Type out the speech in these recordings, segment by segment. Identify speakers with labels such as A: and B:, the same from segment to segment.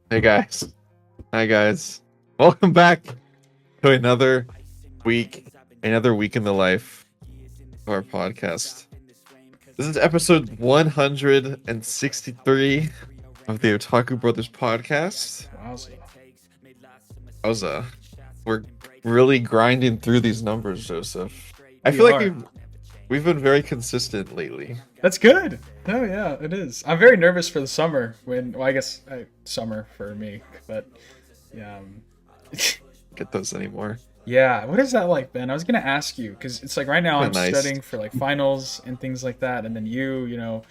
A: Hey guys. Hi guys. Welcome back to another week in the life of our podcast. This is episode 163 of the Otaku Brothers podcast.
B: Wowza.
A: How's we're really grinding through these numbers, Joseph. I
B: We
A: feel like
B: are.
A: we've been very consistent lately.
B: That's good. Oh yeah, it is. I'm very nervous for the summer. Well, I guess summer for me, but yeah,
A: Get those anymore.
B: yeah. What is that like, Ben? I was gonna ask you because it's like right now
A: Kinda
B: I'm
A: nice.
B: studying for like finals and things like that, and then do you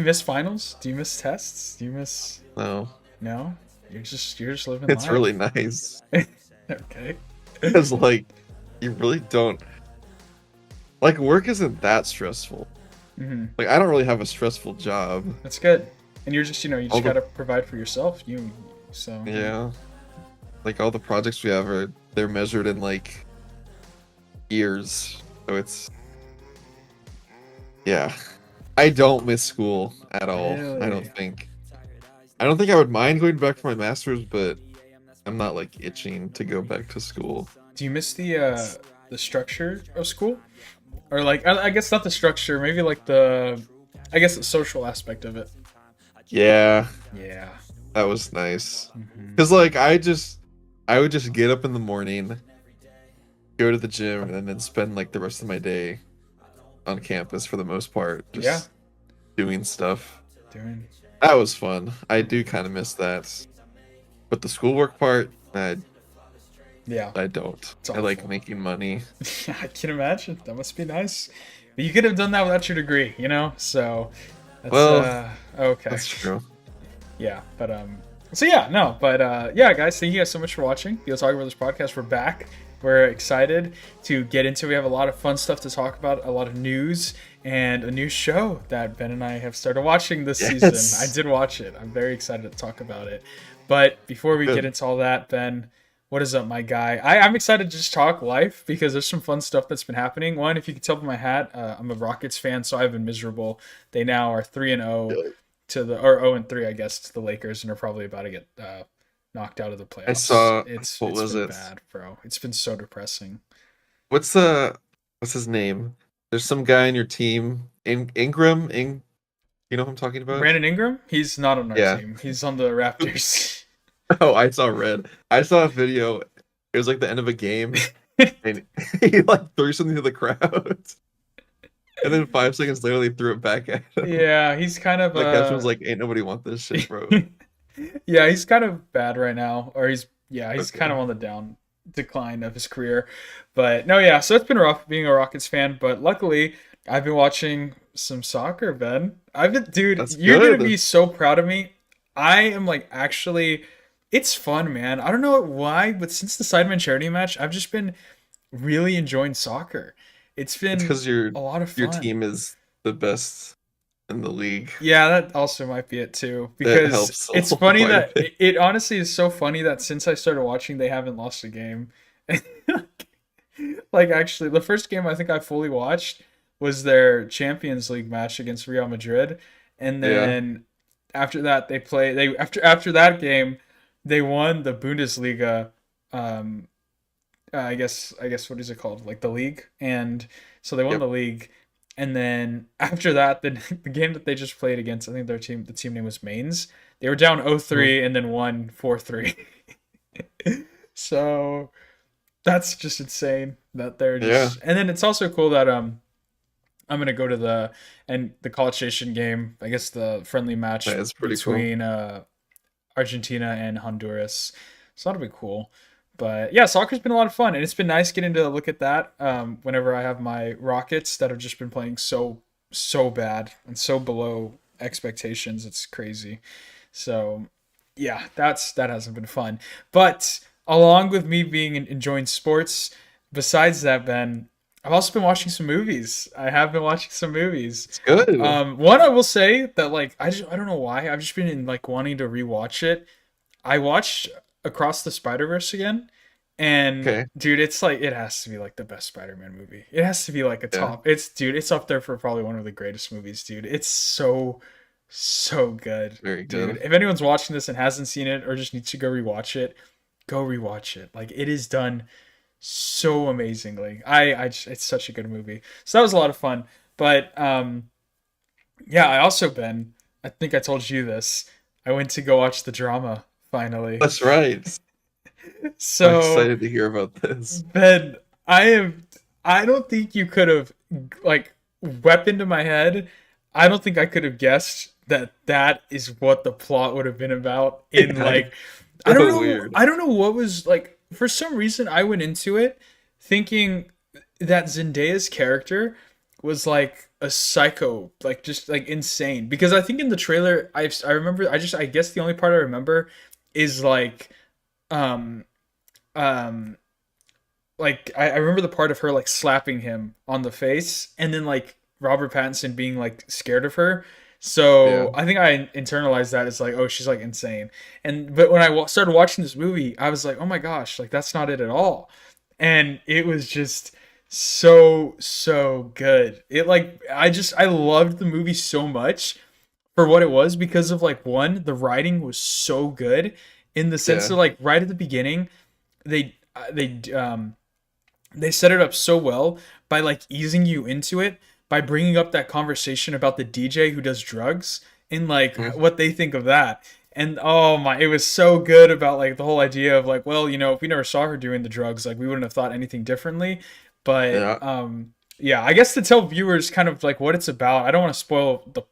B: miss finals? Do you miss tests? Do you miss?
A: No.
B: No, you're just living
A: It's really
B: life.
A: nice.
B: Okay.
A: Because like you really don't like work isn't that stressful.
B: hmm
A: Like I don't really have a stressful job.
B: That's good. And you just
A: All the
B: gotta provide for yourself. So
A: yeah, like all the projects we have they're measured in like years. So it's yeah. I don't miss school at all. I don't
B: really.
A: think. I don't think I would mind going back for my master's, but I'm not like itching to go back to school.
B: Do you miss the structure of school, or like I guess not the structure, maybe like I guess the social aspect of it?
A: Yeah,
B: Yeah.
A: that was nice.
B: hmm
A: Cause like I would just get up in the morning, go to the gym, and then spend like the rest of my day on campus for the most part,
B: Yeah.
A: just doing stuff.
B: Doing.
A: That was fun. I do kind of miss that. But the schoolwork part,
B: Yeah.
A: I don't.
B: It's
A: I like
B: awful.
A: making money.
B: Yeah, I can imagine. That must be nice. But you could have done that without your degree, you know. So that's
A: Well,
B: okay.
A: that's true.
B: Yeah, but so yeah, no, but yeah, guys, thank you guys so much for watching the Otaku Brothers podcast. We're back. We're excited to get into. We have a lot of fun stuff to talk about, a lot of news, and a new show that Ben and I have started watching this season. I
A: Yes.
B: did watch it. I'm very excited to talk about it. But before we get
A: Good.
B: into all that, Ben, what is up, my guy? I'm excited to just talk life because there's some fun stuff that's been happening. One, if you can tell by my hat, I'm a Rockets fan, so I've been miserable. They now are 3-0
A: Good.
B: to the or 0-3, I guess, to the Lakers, and are probably about to get knocked out of the
A: I
B: playoffs.
A: saw
B: It's
A: what
B: it's
A: was
B: been
A: it?
B: bad, bro. It's been so depressing.
A: What's what's his name? There's some guy in your team. Ingram? You know who I'm talking about?
B: Brandon Ingram, he's not on our
A: Yeah.
B: team. He's on the Raptors.
A: Oh, I saw red. I saw a video. It was like the end of a game, and he like threw something to the crowd, and then 5 seconds later they threw it back at him.
B: Yeah, he's kind of
A: That caption was like, "Ain't nobody want this shit, bro."
B: yeah, he's kind of bad right now, or he's kind
A: Okay.
B: of on the down decline of his career. But no, yeah, so it's been rough being a Rockets fan, but luckily I've been watching some soccer, Ben. Dude,
A: That's
B: you're gonna
A: good.
B: be so proud of me. I am like actually, it's fun, man. I don't know why, but since the Sidemen charity match, I've just been really enjoying soccer. It's
A: It's
B: been
A: because
B: a lot of
A: your
B: fun.
A: team is the best in the league.
B: Yeah, that also might be it too.
A: That
B: Because
A: helps
B: it's funny
A: quite a
B: that
A: bit.
B: it honestly is so funny that since I started watching, they haven't lost a game. Like, actually, the first game I think I fully watched was their Champions League match against Real Madrid, and
A: Yeah.
B: then after that after that game they won the Bundesliga. Um, I guess what is it called? Like the league, and so they won
A: Yep.
B: the league, and then after that, the game that they just played against, I think the team name was Mainz. They were down
A: Mhm.
B: 0-3 and then won 4-3. So that's just insane that they're
A: Yeah.
B: just. And then it's also cool that I'm gonna go to the College Station game. I guess the friendly match
A: That is pretty cool.
B: between Argentina and Honduras. So that'll be cool. But yeah, soccer's been a lot of fun, and it's been nice getting to look at that. Whenever I have my Rockets that have just been playing so bad and so below expectations, it's crazy. So yeah, that hasn't been fun. But along with me being enjoying sports, besides that, Ben, I've also been watching some movies. I have been watching some movies.
A: It's good.
B: One I will say that like I don't know why I've just been in, like wanting to rewatch it. I watched Across the Spider Verse again, and
A: Okay.
B: dude, it's like it has to be like the best Spider-Man movie. It has to be like a
A: Yeah.
B: top. It's up there for probably one of the greatest movies, dude. It's So good,
A: Very
B: dude.
A: good.
B: If anyone's watching this and hasn't seen it or just needs to go rewatch it, go rewatch it. Like it is done so amazingly. It's such a good movie. So that was a lot of fun. But yeah, I also been. I think I told you this. I went to go watch the drama finally.
A: That's right. I'm
B: So
A: excited to hear about this.
B: Ben, I am. I don't think you could have like weapon to my head. I don't think I could have guessed that that is what the plot would have been about. In
A: Yeah,
B: like, I
A: it's
B: don't
A: so
B: know.
A: weird.
B: I don't know what was like. For some reason, I went into it thinking that Zendaya's character was like a psycho, like just like insane. Because I think in the trailer, I remember. I guess the only part I remember is um um I remember the part of her like slapping him on the face and then like Robert Pattinson being like scared of her.
A: Yeah.
B: So I think I internalized that as like, oh, she's like insane. And but when I started watching this movie, I was like, oh my gosh, like that's not it at all. And it was just so good. It like I loved the movie so much for what it was because of like one, the writing was so good in the sense
A: Yeah.
B: of like right at the beginning they they set it up so well by like easing you into it by bringing up that conversation about the DJ who does drugs and like
A: Mhm.
B: what they think of that. And oh my, it was so good about like the whole idea of like, well, you know, if we never saw her doing the drugs, like we wouldn't have thought anything differently. But
A: Yeah.
B: yeah, I guess to tell viewers kind of like what it's about, I don't want to spoil the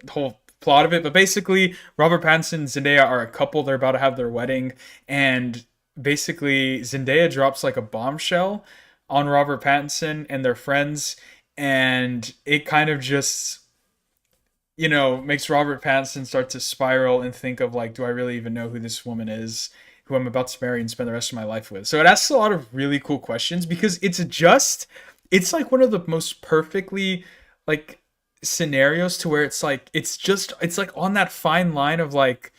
B: whole plot of it, but basically Robert Pattinson and Zendaya are a couple. They're about to have their wedding, and basically Zendaya drops like a bombshell on Robert Pattinson and their friends, and it kind of just makes Robert Pattinson start to spiral and think of like, do I really even know who this woman is, who I'm about to marry and spend the rest of my life with? So it asks a lot of really cool questions because it's like one of the most perfectly like scenarios to where it's like on that fine line of like,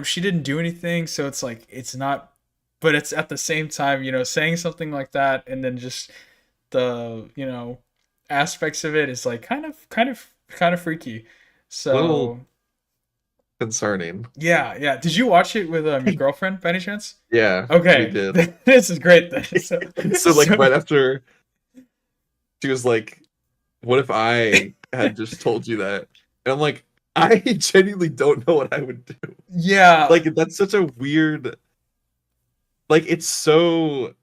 B: she didn't do anything, so it's like it's not, but it's at the same time, saying something like that, and then just the aspects of it is like kind of freaky.
A: Little
B: So
A: concerning.
B: yeah, yeah. Did you watch it with your girlfriend by any chance?
A: Yeah, we
B: Okay,
A: did.
B: this is great then. So,
A: So like
B: so
A: right after she was like, "What if I had just told you that?" And I'm like, I genuinely don't know what I would do.
B: yeah,
A: Like that's such a weird. Like it's so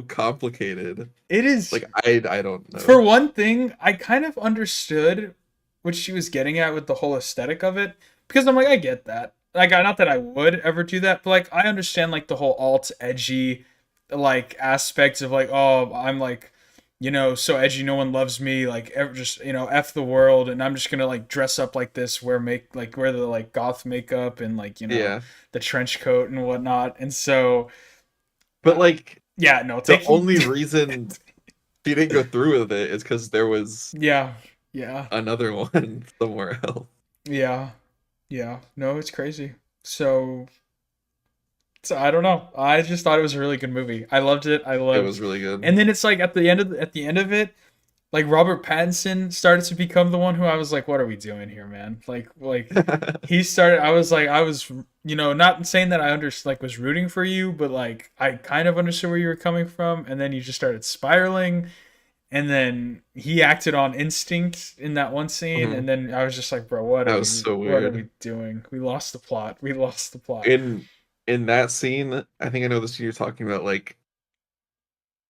A: complicated.
B: it is.
A: Like I don't
B: For
A: know.
B: one thing, I kind of understood what she was getting at with the whole aesthetic of it because I'm like, I get that. Like, not that I would ever do that, but like, I understand like the whole alt edgy like aspects of like, oh, I'm like, so edgy, no one loves me, like, just f the world, and I'm just gonna like dress up like this, wear the like goth makeup and like
A: Yeah,
B: the trench coat and whatnot, and so
A: but like
B: yeah, no,
A: the
B: taking
A: only reason she didn't go through with it is because there was
B: yeah, yeah.
A: another one somewhere else.
B: Yeah. Yeah. No, it's crazy. So I don't know. I just thought it was a really good movie. I loved it. I
A: It was
B: loved.
A: really good.
B: And then it's like at the end of it, like Robert Pattinson started to become the one who I was like, what are we doing here, man? Like he started I was not saying that I was rooting for you, but like I kind of understood where you were coming from, and then you just started spiraling, and then he acted on instinct in that one scene,
A: Mhm.
B: and then I was just like, bro,
A: That was so
B: what are
A: weird.
B: we doing? We lost the plot. We lost the plot.
A: In that scene, I think I know the scene you're talking about, like,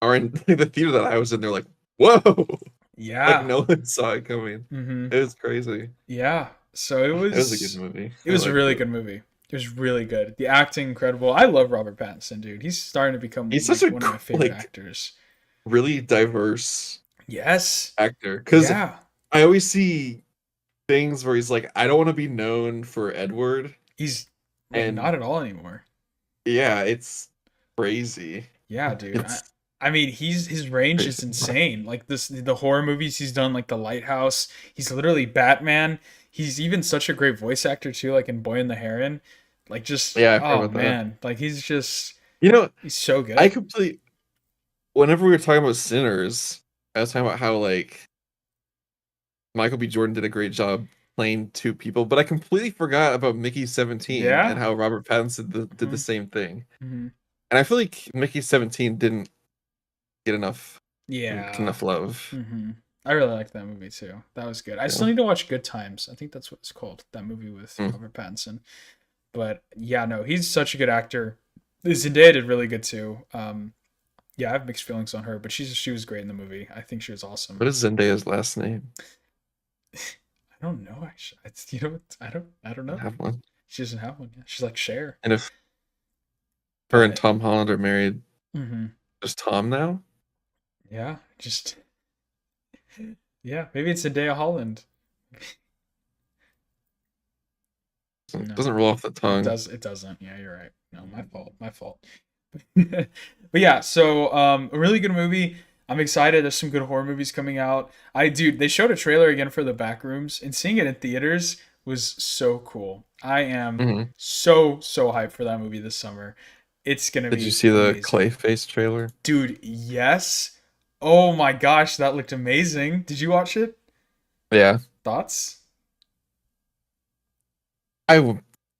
A: or in the theater that I was in, they're like, "Whoa!" Like
B: Yeah.
A: no one saw it coming.
B: Mhm.
A: It was crazy.
B: Yeah. So
A: It was a good movie.
B: it
A: I
B: was a
A: liked
B: really
A: it.
B: good movie. It was really good. The acting incredible. I love Robert Pattinson, dude. He's starting to become
A: He's such
B: like
A: a
B: one of my favorite
A: like
B: actors.
A: really diverse
B: Yes.
A: actor. Because
B: Yeah.
A: I always see things where he's like, I don't want to be known for Edward,
B: He's like
A: and
B: not at all anymore.
A: yeah, it's crazy.
B: Yeah, dude.
A: It's
B: I mean, his range is
A: crazy.
B: insane. Like the horror movies he's done, like The Lighthouse. He's literally Batman. He's even such a great voice actor too, like in Boy and the Heron. Like just
A: Yeah, I've heard
B: oh
A: about that.
B: man, like
A: You know,
B: he's so
A: I
B: good.
A: completely. Whenever we were talking about Sinners, I was talking about how like Michael B. Jordan did a great job playing two people, but I completely forgot about Mickey 17 and
B: Yeah.
A: how Robert Pattinson did the
B: Hmm.
A: same thing.
B: Hmm.
A: And I feel like Mickey 17 didn't get
B: Yeah.
A: enough love.
B: Hmm. I really like that movie too. That was good. I
A: Yeah.
B: still need to watch Good Times. I think that's what it's called. That movie with
A: Mm.
B: Robert Pattinson. But yeah, no, he's such a good actor. Zendaya did really good too. Yeah, I have mixed feelings on her, but she was great in the movie. I think she was awesome.
A: What is Zendaya's last name?
B: I don't know actually. It's, I don't
A: I
B: know.
A: have one.
B: She doesn't have one. Yeah. She's like Cher.
A: And if her and
B: But
A: Tom Holland are married,
B: hmm,
A: just Tom now?
B: yeah, just yeah, maybe it's Zendaya Holland. No,
A: Doesn't roll off the tongue.
B: it doesn't. Yeah, you're right. No, my fault. My fault. But yeah, so a really good movie. I'm excited. There's some good horror movies coming out. Dude, they showed a trailer again for The Backrooms, and seeing it in theaters was so cool. I am
A: Hmm.
B: so hyped for that movie this summer. It's gonna
A: Did you
B: be
A: see the
B: amazing.
A: Clayface trailer?
B: Dude, yes. Oh my gosh, that looked amazing. Did you watch it?
A: Yeah.
B: Thoughts?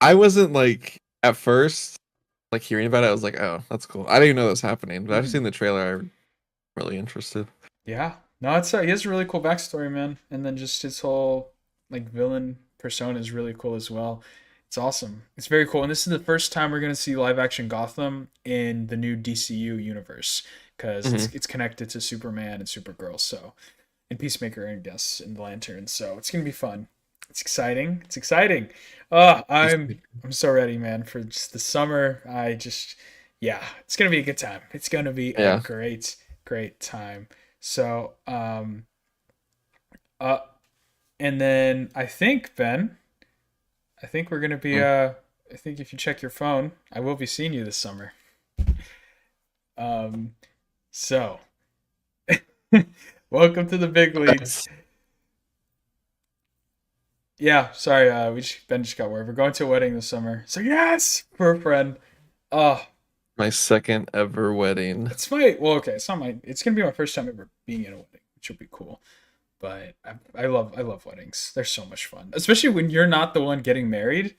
A: I wasn't like at first like hearing about it. I was like, oh, that's cool. I didn't even know that was happening, but I've
B: Hmm.
A: seen the trailer. I'm really interested.
B: Yeah. No, it's he has a really cool backstory, man. And then just his whole like villain persona is really cool as well. It's awesome. It's very cool. And this is the first time we're gonna see live action Gotham in the new DCU universe because
A: Hmm.
B: it's connected to Superman and Supergirl. So and Peacemaker and guess and Lantern. So it's gonna be fun. It's exciting. It's exciting. I'm so ready, man, for just the summer. Yeah, it's gonna be a good time. It's gonna be a
A: Yeah.
B: great time. So uh and then I think Ben, I think we're gonna be
A: Mm.
B: I think if you check your phone, I will be seeing you this summer. Um so welcome to the big leagues.
A: That's
B: Yeah, sorry, Ben just got word. We're going to a wedding this summer. So yes, for a friend. Oh,
A: my second ever wedding.
B: it's my well, okay, it's not my it's gonna be my first time ever being in a wedding, which will be cool. But I love weddings. They're so much fun. Especially when you're not the one getting married.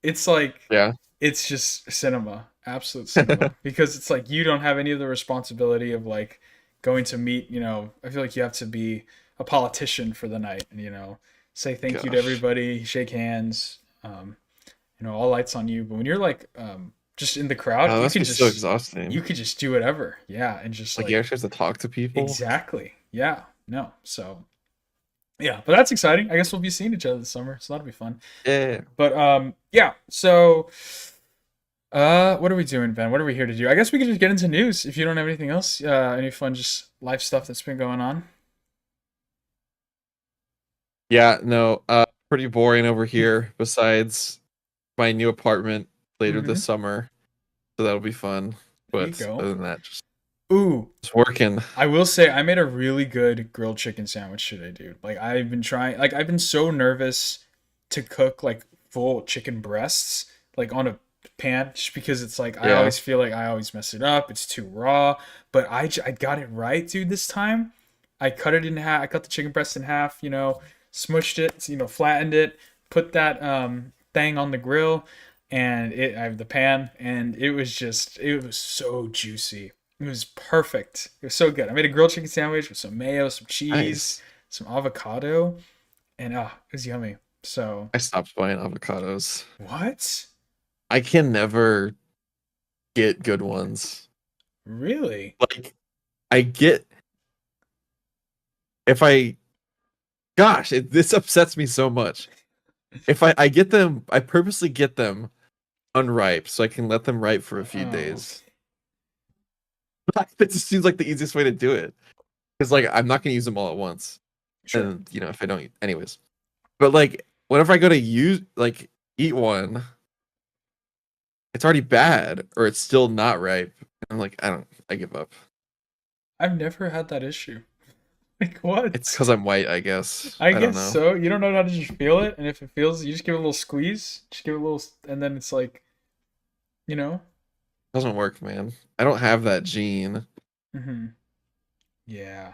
B: It's like
A: Yeah.
B: it's just cinema. Absolute cinema. Because it's like you don't have any of the responsibility of like going to meet, I feel like you have to be a politician for the night and say thank you to
A: Gosh.
B: everybody, shake hands, all lights on you. But when you're like just in the crowd,
A: Oh, that must be so exhausting.
B: you could just do whatever. Yeah, and just
A: Like you
B: like
A: actually have to talk to people.
B: exactly. Yeah. No. So yeah, but that's exciting. I guess we'll be seeing each other this summer, so that'll be fun.
A: Yeah.
B: But yeah. So what are we doing, Ben? What are we here to do? I guess we could just get into news if you don't have anything else. Any fun just life stuff that's been going on?
A: Yeah, no, pretty boring over here besides my new apartment later
B: Mm-hmm.
A: this summer. So that'll be fun.
B: There you
A: But
B: go.
A: other than that,
B: Ooh,
A: just working.
B: I will say I made a really good grilled chicken sandwich today, dude. Like I've been so nervous to cook like full chicken breasts like on a pan just because it's like I
A: Yeah.
B: always feel like I always mess it up. It's too raw, but I got it right, dude, this time. I cut it in half. I cut the chicken breast in half, smushed it, flattened it, put that thing on the grill and I have the pan and it was so juicy. It was perfect. It was so good. I made a grilled chicken sandwich with some mayo, some cheese,
A: Nice.
B: some avocado, and it was yummy. So,
A: I stopped buying avocados.
B: what?
A: I can never get good ones.
B: Really?
A: Like I get if I gosh, this upsets me so much. If I get them, I purposely get them unripe so I can let them ripe for a few
B: Oh,
A: days. It just seems like the easiest way to do it. Because like I'm not gonna use them all at once.
B: sure.
A: And if I don't anyways. But like whenever I go to eat one, it's already bad or it's still not ripe. I'm like, I give up.
B: I've never had that issue. Like
A: It's
B: what?
A: because I'm white, I guess.
B: I
A: I don't
B: guess
A: know.
B: so. You don't know how to just feel it, and if it feels, you just give it a little squeeze, just give it a little, and then it's like, you know.
A: Doesn't work, man. I don't have that gene.
B: Hmm. Yeah.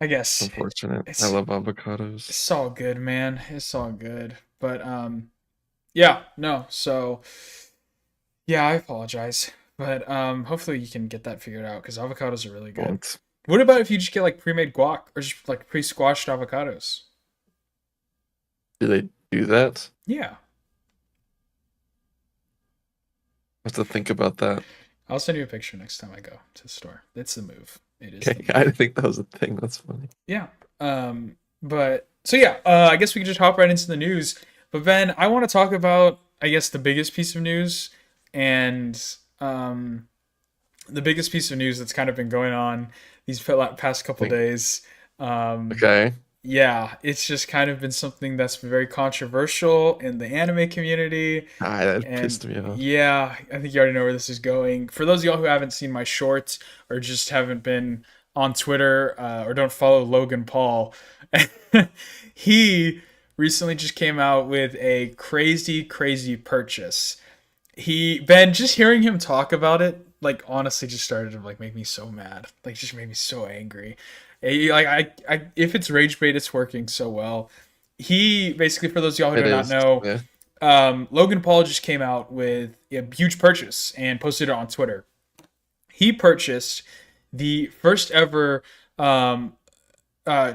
B: I guess
A: Unfortunate. I
B: it's
A: love avocados.
B: it's all good, man. It's all good. But yeah, no. So yeah, I apologize. But hopefully you can get that figured out because avocados are really good.
A: Won't.
B: What about if you just get like pre-made guac or just like pre-squashed avocados?
A: Do they do that?
B: Yeah.
A: I have to think about that.
B: I'll send you a picture next time I go to the store. It's the move. It is the
A: Okay, I
B: move.
A: didn't think that was a thing. That's funny.
B: Yeah. But so yeah, I guess we can just hop right into the news. But Ben, I want to talk about I guess the biggest piece of news and the biggest piece of news that's kind of been going on these past couple
A: Think.
B: days. Um,
A: Okay.
B: yeah, it's just kind of been something that's been very controversial in the anime community.
A: That
B: And
A: pissed me off.
B: yeah, I think you already know where this is going. For those of y'all who haven't seen my shorts or just haven't been on Twitter or don't follow Logan Paul, he recently just came out with a crazy, crazy purchase. Ben, just hearing him talk about it, like honestly, just started to like make me so mad. Like just made me so angry. Like if it's rage bait, it's working so well. He basically, for those of y'all who
A: It
B: do not
A: is.
B: know,
A: Yeah.
B: Logan Paul just came out with a huge purchase and posted it on Twitter. He purchased the first ever um, uh,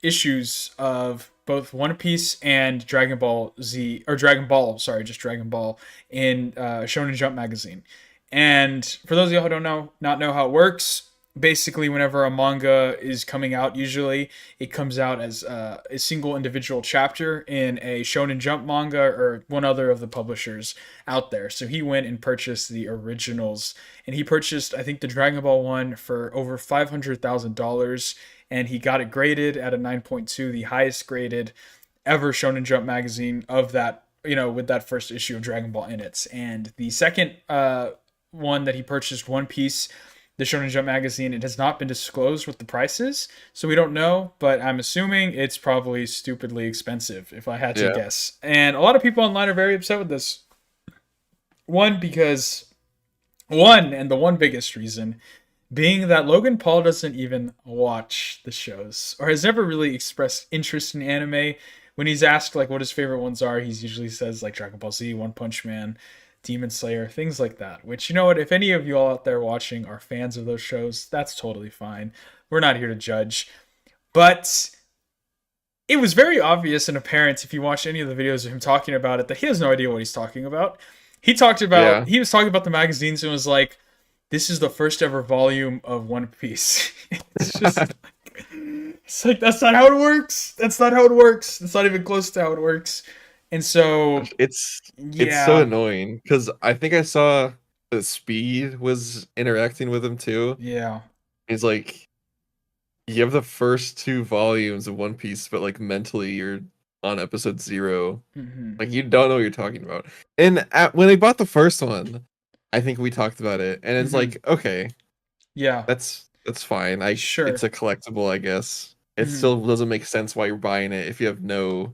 B: issues of both One Piece and Dragon Ball Z, or Dragon Ball, sorry, just Dragon Ball in Shonen Jump magazine. And for those of you who don't know, not know how it works, basically, whenever a manga is coming out, usually it comes out as a single individual chapter in a Shonen Jump manga or one other of the publishers out there. So he went and purchased the originals, and he purchased, I think, the Dragon Ball one for over $500,000, and he got it graded at a 9.2, the highest graded ever Shonen Jump magazine of that, with that first issue of Dragon Ball in it. And the second one that he purchased, One Piece, the Shonen Jump magazine, it has not been disclosed what the price is, so we don't know, but I'm assuming it's probably stupidly expensive if I had to
A: Yeah.
B: guess. And a lot of people online are very upset with this. And the one biggest reason being that Logan Paul doesn't even watch the shows or has never really expressed interest in anime. When he's asked like what his favorite ones are, he usually says like Dragon Ball Z, One Punch Man, Demon Slayer, things like that. Which, you know what, if any of you all out there watching are fans of those shows, that's totally fine. We're not here to judge. But it was very obvious and apparent if you watch any of the videos of him talking about it that he has no idea what he's talking about.
A: Yeah.
B: He was talking about the magazines and was like, this is the first ever volume of One Piece. It's just it's like that's not how it works. That's not how it works. It's not even close to how it works. And so
A: It's so
B: yeah,
A: annoying because I think I saw that Speed was interacting with him too.
B: yeah.
A: He's like, you have the first two volumes of One Piece, but like mentally you're on episode 0.
B: Hmm.
A: Like you don't know what you're talking about. And when I bought the first one, I think we talked about it, and it's
B: Hmm.
A: like, okay,
B: Yeah,
A: that's fine. It's
B: sure.
A: a collectible, I guess. It
B: Hmm.
A: still doesn't make sense why you're buying it if you have no,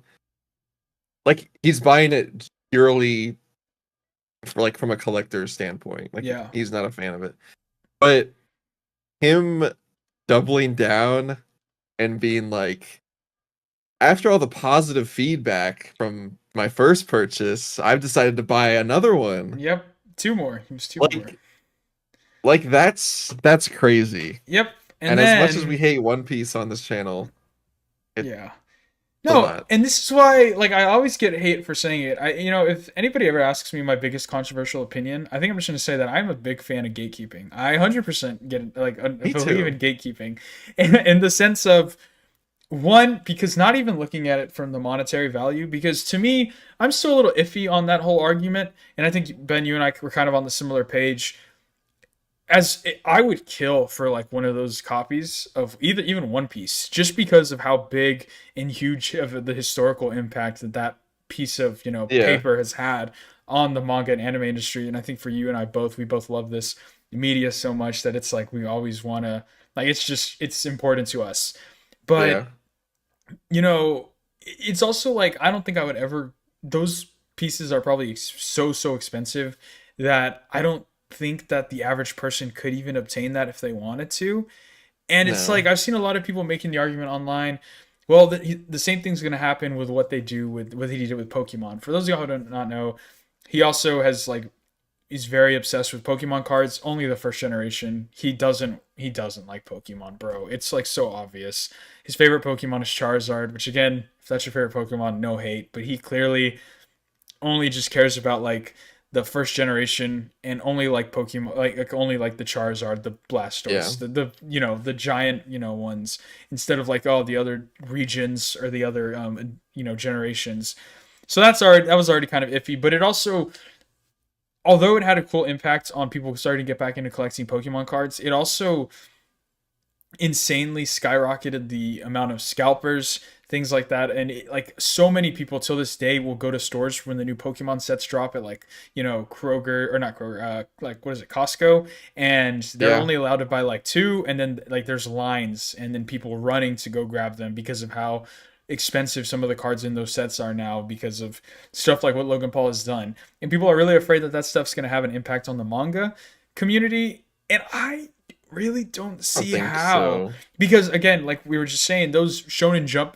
A: like, he's buying it purely for like from a collector's standpoint. Like
B: Yeah.
A: he's not a fan of it. But him doubling down and being like, after all the positive feedback from my first purchase, I've decided to buy another one.
B: Yep. Two more. He was two more.
A: Like that's crazy.
B: Yep. And
A: And as much as we
B: then
A: hate One Piece on this channel, it's
B: yeah.
A: a
B: No,
A: lot.
B: and this is why, like, I always get hate for saying it. If anybody ever asks me my biggest controversial opinion, I think I'm just going to say that I'm a big fan of gatekeeping. I 100% get like
A: Me
B: believe
A: too.
B: in gatekeeping, in the sense of one, because not even looking at it from the monetary value, because to me, I'm still a little iffy on that whole argument, and I think Ben, you and I were kind of on the similar page I would kill for like one of those copies of even One Piece, just because of how big and huge of the historical impact that piece of
A: Yeah.
B: paper has had on the manga and anime industry. And I think for you and I both, we both love this media so much that it's like we always want to, like, it's important to us. But
A: Yeah.
B: it's also like I don't think I would ever. Those pieces are probably so expensive that I don't think that the average person could even obtain that if they wanted to. And it's like
A: No.
B: I've seen a lot of people making the argument online. Well, the same thing's going to happen with what they do with what he did with Pokemon. For those of y'all who do not know, he also has like he's very obsessed with Pokemon cards. Only the first generation. He doesn't like Pokemon, bro. It's like so obvious. His favorite Pokemon is Charizard, which again, if that's your favorite Pokemon, no hate. But he clearly only just cares about like the first generation and only like Pokemon, like only like the Charizard, the
A: Yeah.
B: Blastoise, the the giant ones instead of like all the other regions or the other generations. So that was already kind of iffy, but it also, although it had a cool impact on people starting to get back into collecting Pokemon cards, it also insanely skyrocketed the amount of scalpers, things like that. And like so many people till this day will go to stores when the new Pokemon sets drop at like Kroger, or not Kroger, like what is it, Costco, and they're
A: Yeah.
B: only allowed to buy like two, and then like there's lines and then people running to go grab them because of how expensive some of the cards in those sets are now because of stuff like what Logan Paul has done. And people are really afraid that that stuff's going to have an impact on the manga community, and I really don't
A: I don't
B: see
A: think
B: how,
A: so.
B: because again, like we were just saying, those Shonen Jump,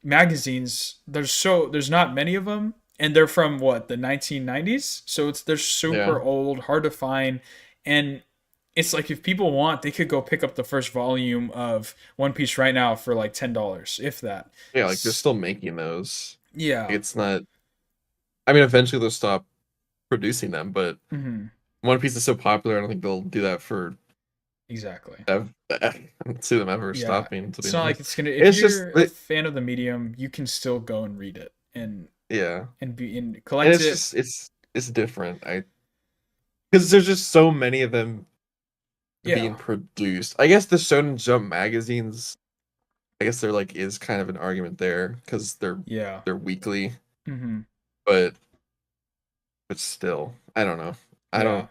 B: magazines, there's not many of them, and they're from what, the 1990s, so they're
A: Yeah.
B: super old, hard to find, and it's like if people want, they could go pick up the first volume of One Piece right now for like $10, if that.
A: Yeah, like they're still making those.
B: Yeah.
A: It's not, I mean, eventually they'll stop producing them, but
B: Hmm.
A: One Piece is so popular, I don't think they'll do that for
B: Exactly.
A: I don't see them ever
B: Yeah.
A: stopping, to be
B: It's not like
A: honest.
B: it's gonna. If
A: It's just
B: you're a fan of the medium, you can still go and read it
A: yeah.
B: and
A: And
B: collect
A: it's
B: it.
A: just it's different. I Because there's just so many of them
B: Yeah.
A: being produced. I guess the Shonen Jump magazines, I guess there like is kind of an argument there because
B: Yeah.
A: they're weekly,
B: Hmm.
A: but still, I don't know. I
B: Yeah.
A: don't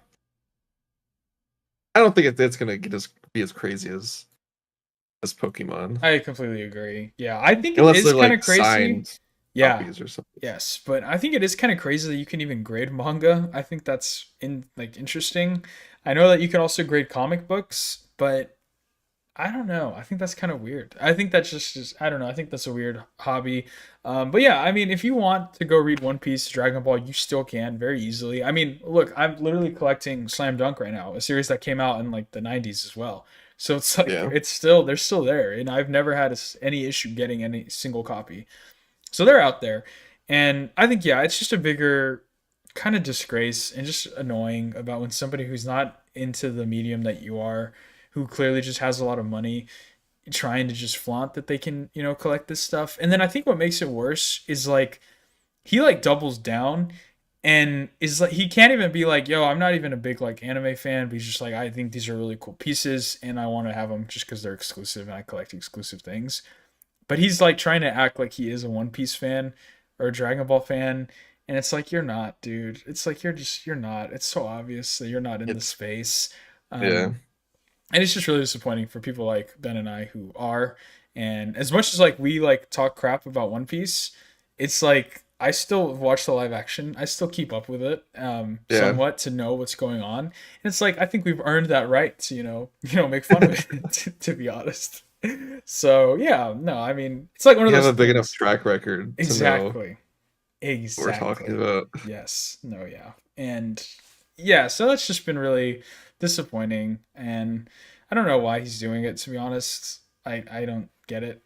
A: I don't think it's gonna be as crazy as Pokemon,
B: I completely agree. Yeah, I think it
A: unless
B: is
A: they're
B: kind of
A: like
B: crazy.
A: signed
B: Yeah.
A: copies or something.
B: Yes, but I think it is kind of crazy that you can even grade manga. I think that's interesting. I know that you can also grade comic books, but I don't know. I think that's kind of weird. I think that's just I don't know. I think that's a weird hobby. But yeah, I mean, if you want to go read One Piece, Dragon Ball, you still can very easily. I mean, look, I'm literally collecting Slam Dunk right now, a series that came out in like the 90s as well. So it's like
A: Yeah,
B: they're still there, and I've never had any issue getting any single copy. So they're out there. And I think, yeah, it's just a bigger kind of disgrace and just annoying about when somebody who's not into the medium that you are, who clearly just has a lot of money, trying to just flaunt that they can, collect this stuff. And then I think what makes it worse is like he like doubles down and is like he can't even be like, yo, I'm not even a big like anime fan, but he's just like, I think these are really cool pieces and I want to have them just because they're exclusive and I collect exclusive things. But he's like trying to act like he is a One Piece fan or a Dragon Ball fan, and it's like you're not, dude. It's like you're not. It's so obvious that you're not in the
A: it's
B: space.
A: yeah.
B: And it's just really disappointing for people like Ben and I who are. And as much as like we like talk crap about One Piece, it's like I still watch the live action. I still keep up with it,
A: Yeah,
B: somewhat to know what's going on. And it's like I think we've earned that right to make fun of it. To be honest. So yeah, no, I mean it's like one of
A: you have
B: those
A: a big enough
B: things.
A: track record to know
B: Exactly.
A: what we're talking
B: Exactly.
A: about.
B: Yes. No, yeah. And yeah, so that's just been really disappointing, and I don't know why he's doing it, to be honest. I don't get it.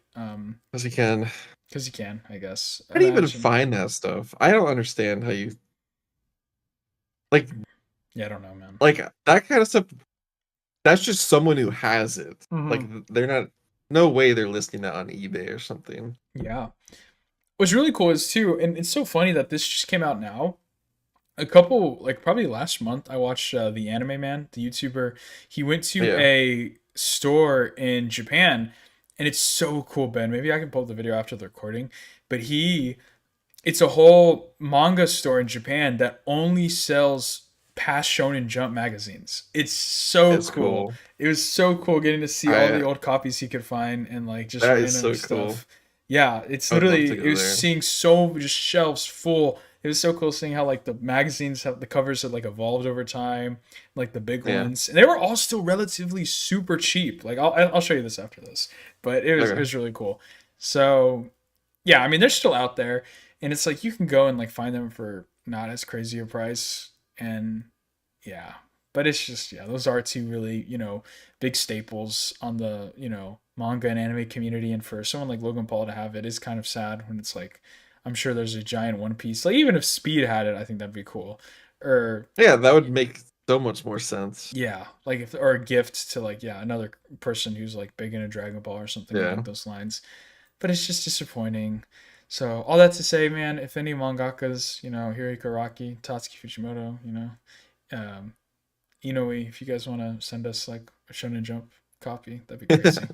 A: As you can.
B: Cuz he can, I guess.
A: How do you even
B: Imagine.
A: find that stuff? I don't understand how you like
B: Yeah, I don't know, man.
A: like that kind of stuff. That's just someone who has it. Like
B: Mhm.
A: they're not. No way they're listing that on eBay or something.
B: Yeah. What's really cool is too, and it's so funny that this just came out now. A couple, like probably last month, I watched the Anime Man, the YouTuber. He went to
A: Yeah,
B: a store in Japan, and it's so cool, Ben. Maybe I can pull up the video after the recording. But it's a whole manga store in Japan that only sells past Shonen Jump magazines. It's so
A: it's
B: cool.
A: cool.
B: It was so cool getting to see all the
A: I
B: old copies he could find and like just
A: That is
B: random
A: so cool.
B: stuff. Yeah, it's
A: I would love
B: literally
A: to
B: it
A: go
B: was
A: there.
B: seeing so just shelves full. it was so cool seeing how like the magazines have the covers had like evolved over time, like the big
A: Yeah.
B: ones, and they were all still relatively super cheap. Like I'll show you this after this, but it
A: Okay.
B: was really cool. So yeah, I mean they're still out there, and it's like you can go and like find them for not as crazy a price, and yeah, but it's just yeah, those are two really big staples on the manga and anime community, and for someone like Logan Paul to have it is kind of sad when it's like I'm sure there's a giant One Piece. Like even if Speed had it, I think that'd be cool. Or
A: Yeah, that would make so much more sense.
B: yeah, like if or a gift to like yeah another person who's like big into Dragon Ball or something along
A: Yeah.
B: those lines. But it's just disappointing. So all that to say, man, if any mangakas, Hiriko Araki, Tatsuki Fujimoto, um, Inoue, if you guys want to send us like a Shonen Jump copy, that'd be crazy.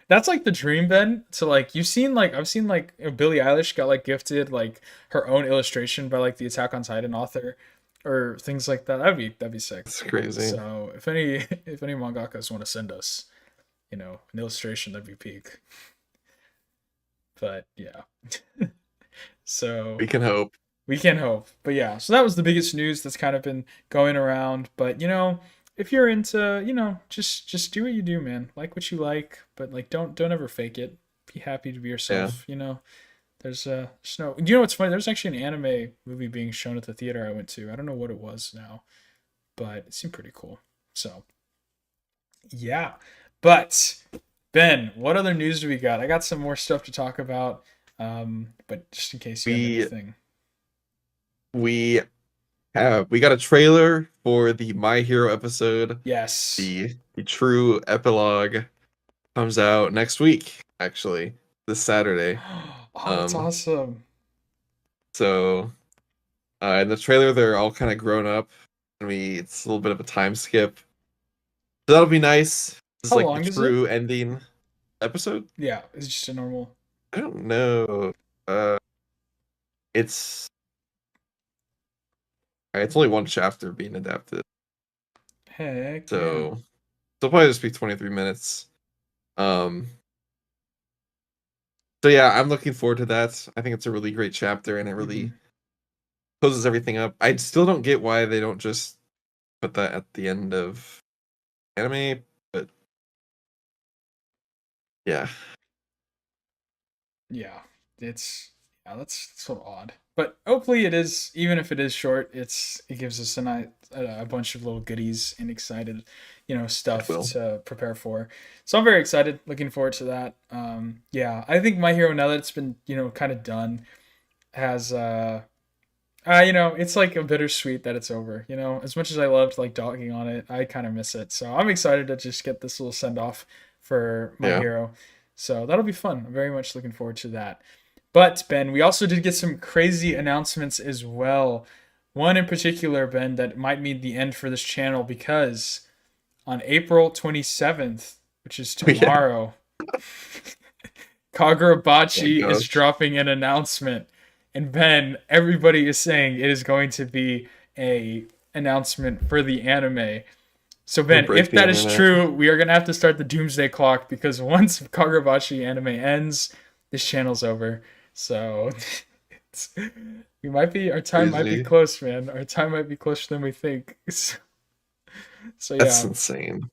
B: That's like the dream, Ben. So like you've seen like I've seen like Billie Eilish got like gifted like her own illustration by like the Attack on Titan author or things like that. That'd be sick.
A: It's crazy.
B: So if any mangakas want to send us, an illustration, that'd be peak. But yeah. So
A: We can hope.
B: we can hope. But yeah, so that was the biggest news that's kind of been going around. But if you're into, just do what you do, man. Like what you like, but like don't ever fake it. Be happy to be
A: Yeah.
B: yourself. There's no. You know what's funny? There's actually an anime movie being shown at the theater I went to. I don't know what it was now, but it seemed pretty cool. So yeah, but Ben, what other news do we got? I got some more stuff to talk about. But just in case you have
A: We
B: anything.
A: we we got a trailer for the My Hero episode.
B: Yes.
A: The true epilogue comes out next week, actually, this Saturday.
B: Oh, that's
A: Um,
B: awesome.
A: so in the trailer they're all kind of grown up, and it's a little bit of a time skip. So that'll be nice. This is
B: How
A: like the
B: long is it?
A: true ending episode.
B: Yeah, it's just a normal.
A: I don't know. It's it's only one chapter being adapted,
B: Heck yeah.
A: so it'll probably just be 23 minutes. Um, so yeah, I'm looking forward to that. I think it's a really great chapter, and it really closes everything up. I still don't get why they don't just put that at the end of anime, but yeah,
B: Yeah, it's that's sort of odd, but hopefully it is. Even if it is short, it gives us a bunch of little goodies and excited,
A: it
B: stuff
A: will.
B: to prepare for. So I'm very excited, looking forward to that. Yeah, I think My Hero now that it's been kind of done has it's like a bittersweet that it's over. As much as I loved like dogging on it, I kind of miss it. So I'm excited to just get this little send off for My
A: Yeah,
B: Hero. So that'll be fun. I'm very much looking forward to that. But Ben, we also did get some crazy announcements as well. One in particular, Ben, that might mean the end for this channel because on April 27th, which is
A: yeah.
B: tomorrow,
A: Oh my
B: Kagurabachi is
A: gosh,
B: dropping an announcement. And Ben, everybody is saying it is going to be a announcement for the anime. So
A: gonna
B: Ben,
A: break
B: if
A: the
B: that is
A: internet.
B: true, we are gonna have to start the doomsday clock because once Kagurabachi anime ends, this channel's over. So it's, we might be our time might be
A: Crazy.
B: close, man. Our time might be closer than we think. So
A: That's
B: yeah,
A: insane.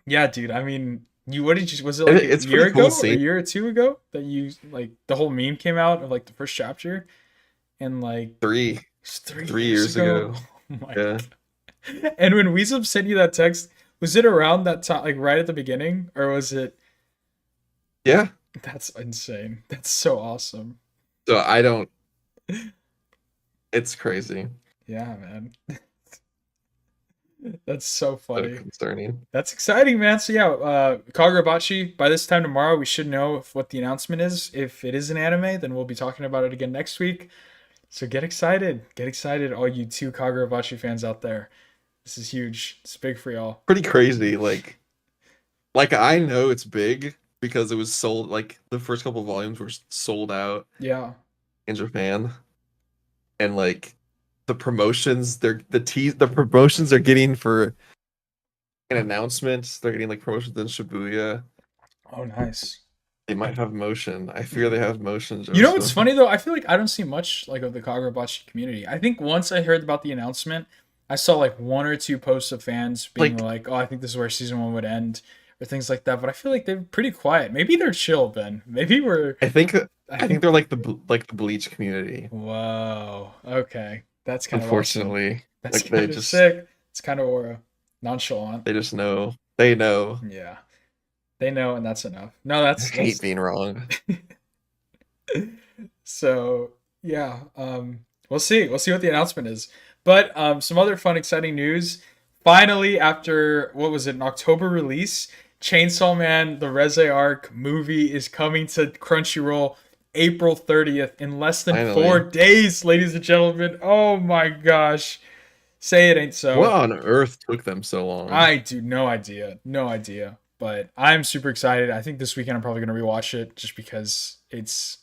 B: yeah, dude. I mean, what did you? Was it like a
A: It's
B: year
A: pretty cool
B: ago or a
A: seeing
B: year or two ago that you like the whole meme came out of like the first chapter and like
A: three
B: it's 3 years
A: 3 years
B: ago.
A: ago.
B: Oh my
A: Yeah,
B: god! And when Weezum sent you that text, was it around that time, like right at the beginning, or was it?
A: yeah.
B: That's insane. That's so awesome.
A: So I don't. It's crazy.
B: Yeah, man. That's so
A: So
B: funny.
A: concerning.
B: That's exciting, man. So yeah, Kagurabachi. By this time tomorrow, we should know what the announcement is. If it is an anime, then we'll be talking about it again next week. So get excited, all you two Kagurabachi fans out there. This is huge. It's big for y'all.
A: Pretty crazy. Like I know it's big because it was sold. Like the first couple volumes were sold out
B: Yeah.
A: in Japan, and like the promotions, the promotions they're getting for an announcement. They're getting like promotions in Shibuya.
B: Oh, nice.
A: They might have motion. I fear they have motion,
B: You know what's
A: Joseph.
B: funny though? I feel like I don't see much like of the Kagurabachi community. I think once I heard about the announcement, I saw like one or two posts of fans being
A: Like,
B: like, "Oh, I think this is where season one would end," or things like that. But I feel like they're pretty quiet. Maybe they're chill, Ben. Maybe we're.
A: I think
B: I
A: I think
B: think.
A: they're like the Bleach community.
B: Whoa. Okay, that's kind of awesome.
A: Unfortunately,
B: That's
A: like they
B: kind of
A: just
B: sick. It's kind of aura nonchalant.
A: they just know. They know.
B: Yeah, they know, and that's enough. No,
A: I hate
B: that's
A: being wrong.
B: so yeah, we'll see. We'll see what the announcement is. But some other fun, exciting news. Finally, after what was it, an October release, Chainsaw Man: The Reze Arc movie is coming to Crunchyroll April 30th in less than four
A: Finally.
B: days, ladies and gentlemen. Oh my gosh, say it ain't
A: What
B: so.
A: on earth took them so long?
B: I do no idea, no idea. But I'm super excited. I think this weekend I'm probably gonna rewatch it just because it's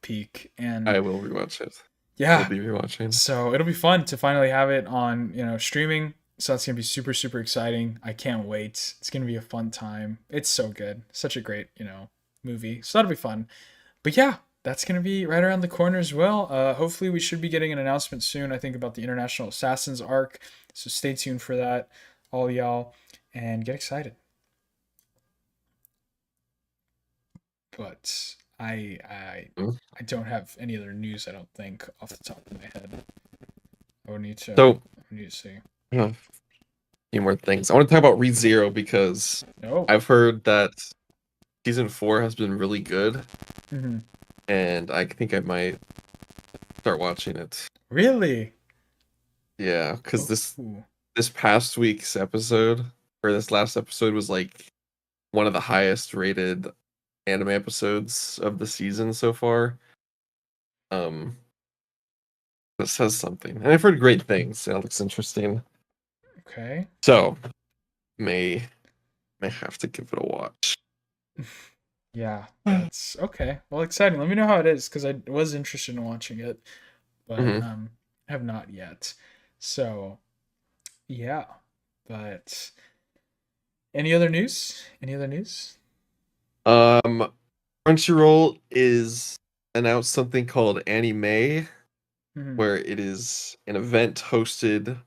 B: peak and
A: I will rewatch it. Will
B: yeah.
A: be rewatching.
B: So it'll be fun to finally have it on streaming. So that's gonna be super super exciting. I can't wait. It's gonna be a fun time. It's so good. Such a great movie. So that'll be fun. But yeah, that's gonna be right around the corner as well. Hopefully we should be getting an announcement soon. I think about the International Assassins arc. So stay tuned for that, all y'all, and get excited. But
A: Mm.
B: I don't have any other news. I don't think off the top of my head. I would need to.
A: So,
B: I need to see.
A: a few more things. I want to talk about ReZero because
B: No.
A: I've heard that season 4 has been really good,
B: Mm-hmm.
A: and I think I might start watching it.
B: Really?
A: Yeah, because
B: Ooh.
A: this past week's episode, or this last episode, was like one of the highest rated anime episodes of the season so far. Um, that says something, and I've heard great things. It looks interesting,
B: Okay.
A: so may may have to give it a watch.
B: Yeah, that's okay. Well, exciting. Let me know how it is because I was interested in watching it, but
A: Hmm.
B: have not yet. So yeah, but any other news? Any other news?
A: Um, Crunchyroll is announced something called Anime,
B: Hmm.
A: where it is an event hosted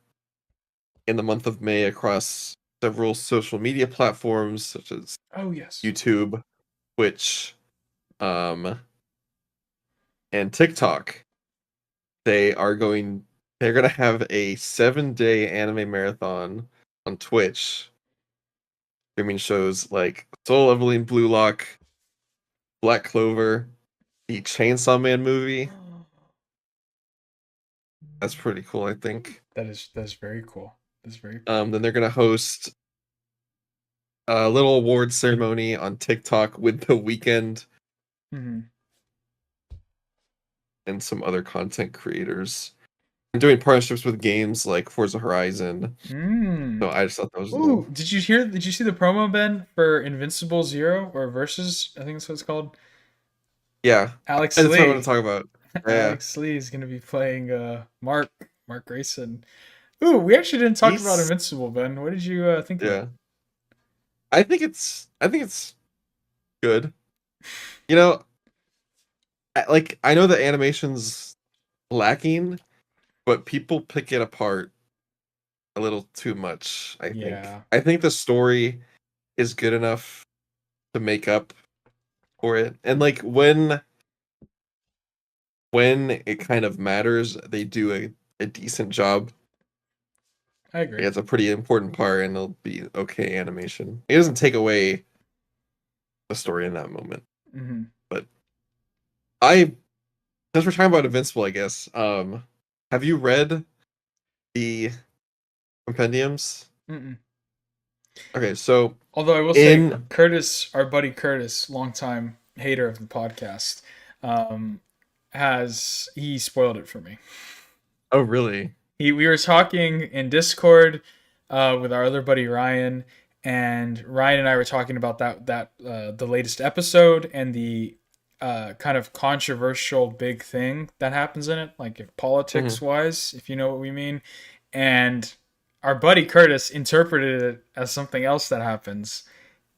A: in the month of May across several social media platforms such as
B: Oh yes.
A: YouTube, Twitch, um, and TikTok. They're gonna have a 7-day anime marathon on Twitch, streaming shows like Soul Leveling, Blue Lock, Black Clover, the Chainsaw Man movie. That's pretty cool, I think.
B: That's very cool. That's very cool.
A: Then they're gonna host a little award ceremony on TikTok with The Weeknd
B: Hmm.
A: and some other content creators. I'm doing partnerships with games like Forza Horizon. So
B: Mm.
A: I just thought that was a little.
B: Ooh, did you hear? Did you see the promo, Ben, for Invincible Zero or Versus? I think that's what it's called.
A: Yeah,
B: Alex
A: that's what I want to
B: Lee.
A: talk about. Yeah,
B: Alex Lee is gonna be playing Mark Grayson. Ooh, we actually didn't talk about
A: he's
B: Invincible, Ben. What did you think of it?
A: yeah. I think it's good. You know, I know the animation's lacking, but people pick it apart a little too much, I think.
B: Yeah,
A: I think the story is good enough to make up for it. And like when it kind of matters, they do a decent job.
B: I agree.
A: It's a pretty important part and it'll be okay animation. It doesn't take away the story in that moment.
B: Hmm.
A: But I since we're talking about Invincible, I guess. Have you read the compendiums?
B: Mm-mm.
A: Okay, so
B: Although I will say,
A: in
B: Curtis, our buddy Curtis, longtime hater of the podcast, um, has he spoiled it for me.
A: oh really?
B: We were talking in Discord with our other buddy Ryan, and Ryan and I were talking about the latest episode and the kind of controversial big thing that happens in it, like if
A: Mhm.
B: politics wise, if you know what we mean. And our buddy Curtis interpreted it as something else that happens,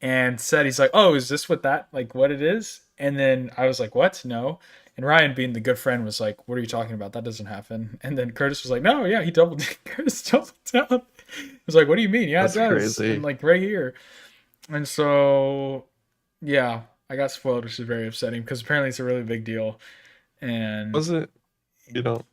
B: and said, he's like, "Oh, is this what that like what it is?" And then I was like, "What? No." And Ryan, being the good friend, was like, "What are you talking about? That doesn't happen." And then Curtis was like, "No, yeah, he doubled." Curtis doubled down. I was like, "What do you mean? Yeah, it
A: That's
B: does." And
A: crazy.
B: like right here. And so, yeah, I got spoiled, which is very upsetting because apparently it's a really big deal. And
A: Was it? You don't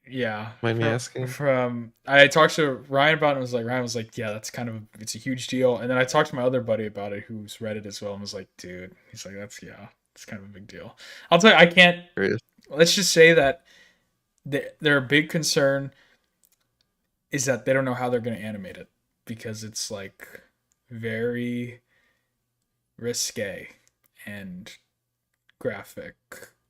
B: yeah,
A: mind me asking?
B: from I talked to Ryan about it and was like, Ryan was like, yeah, that's kind of it's a huge deal. And then I talked to my other buddy about it who's read it as well and was like, dude, he's like, that's yeah, it's kind of a big deal. I'll tell you, I can't.
A: Curious.
B: Let's just say that their big concern is that they don't know how they're going to animate it because it's like very risque and graphic,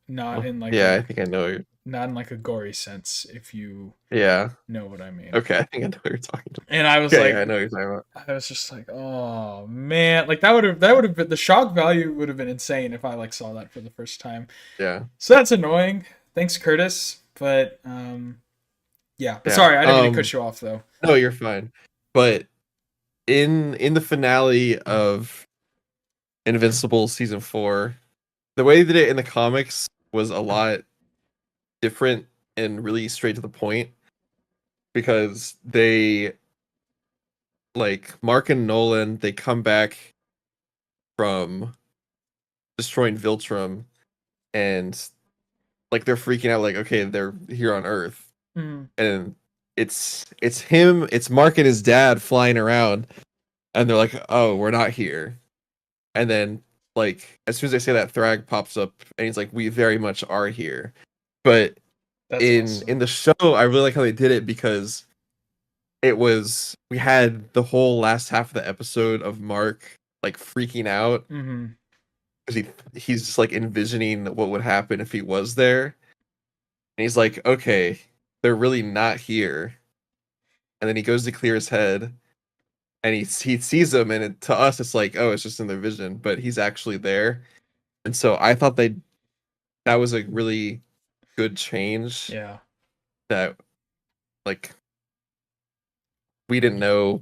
B: not
A: Oh,
B: in like
A: yeah,
B: a
A: I think I know.
B: not in like a gory sense, if you
A: Yeah.
B: know what I mean.
A: Okay, I think I know what you're talking about.
B: And I was
A: Okay, yeah,
B: like,
A: I know what you're talking about.
B: I was just like, oh man, like that would have been the shock value would have been insane if I like saw that for the first time.
A: Yeah.
B: So that's annoying. Thanks, Curtis. But yeah. But
A: Yeah.
B: sorry, I didn't mean to cut you off though.
A: No, you're fine. But in the finale of Invincible season 4, the way they did it in the comics was a lot different and really straight to the point because they like Mark and Nolan, they come back from destroying Viltrum and like they're freaking out like okay, they're here on Earth.
B: Mm,
A: And it's him, it's Mark and his dad flying around and they're like, "Oh, we're not here." And then like as soon as they say that, Thrag pops up and he's like, "We very much are here." But
B: that's
A: in
B: awesome.
A: the show, I really like how they did it because it was we had the whole last half of the episode of Mark like freaking out
B: Mm-hmm.
A: because he's just like envisioning what would happen if he was there. And he's like, "Okay, they're really not here." And then he goes to clear his head and he sees them and to us it's like, "Oh, it's just in their vision," but he's actually there. And so I thought that was a really good change
B: Yeah.
A: that like we didn't know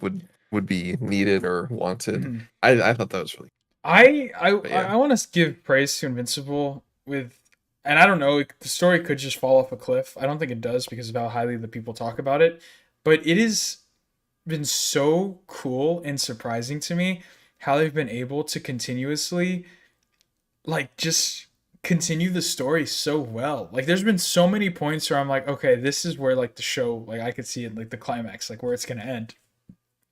A: would be needed or wanted.
B: Mhm.
A: I thought that was really but yeah.
B: I want to give praise to Invincible with, and I don't know, the story could just fall off a cliff. I don't think it does because of how highly the people talk about it, but it has been so cool and surprising to me how they've been able to continuously like just continue the story so well. Like there's been so many points where I'm like, okay, this is where like the show, like I could see it like the climax, like where it's gonna end,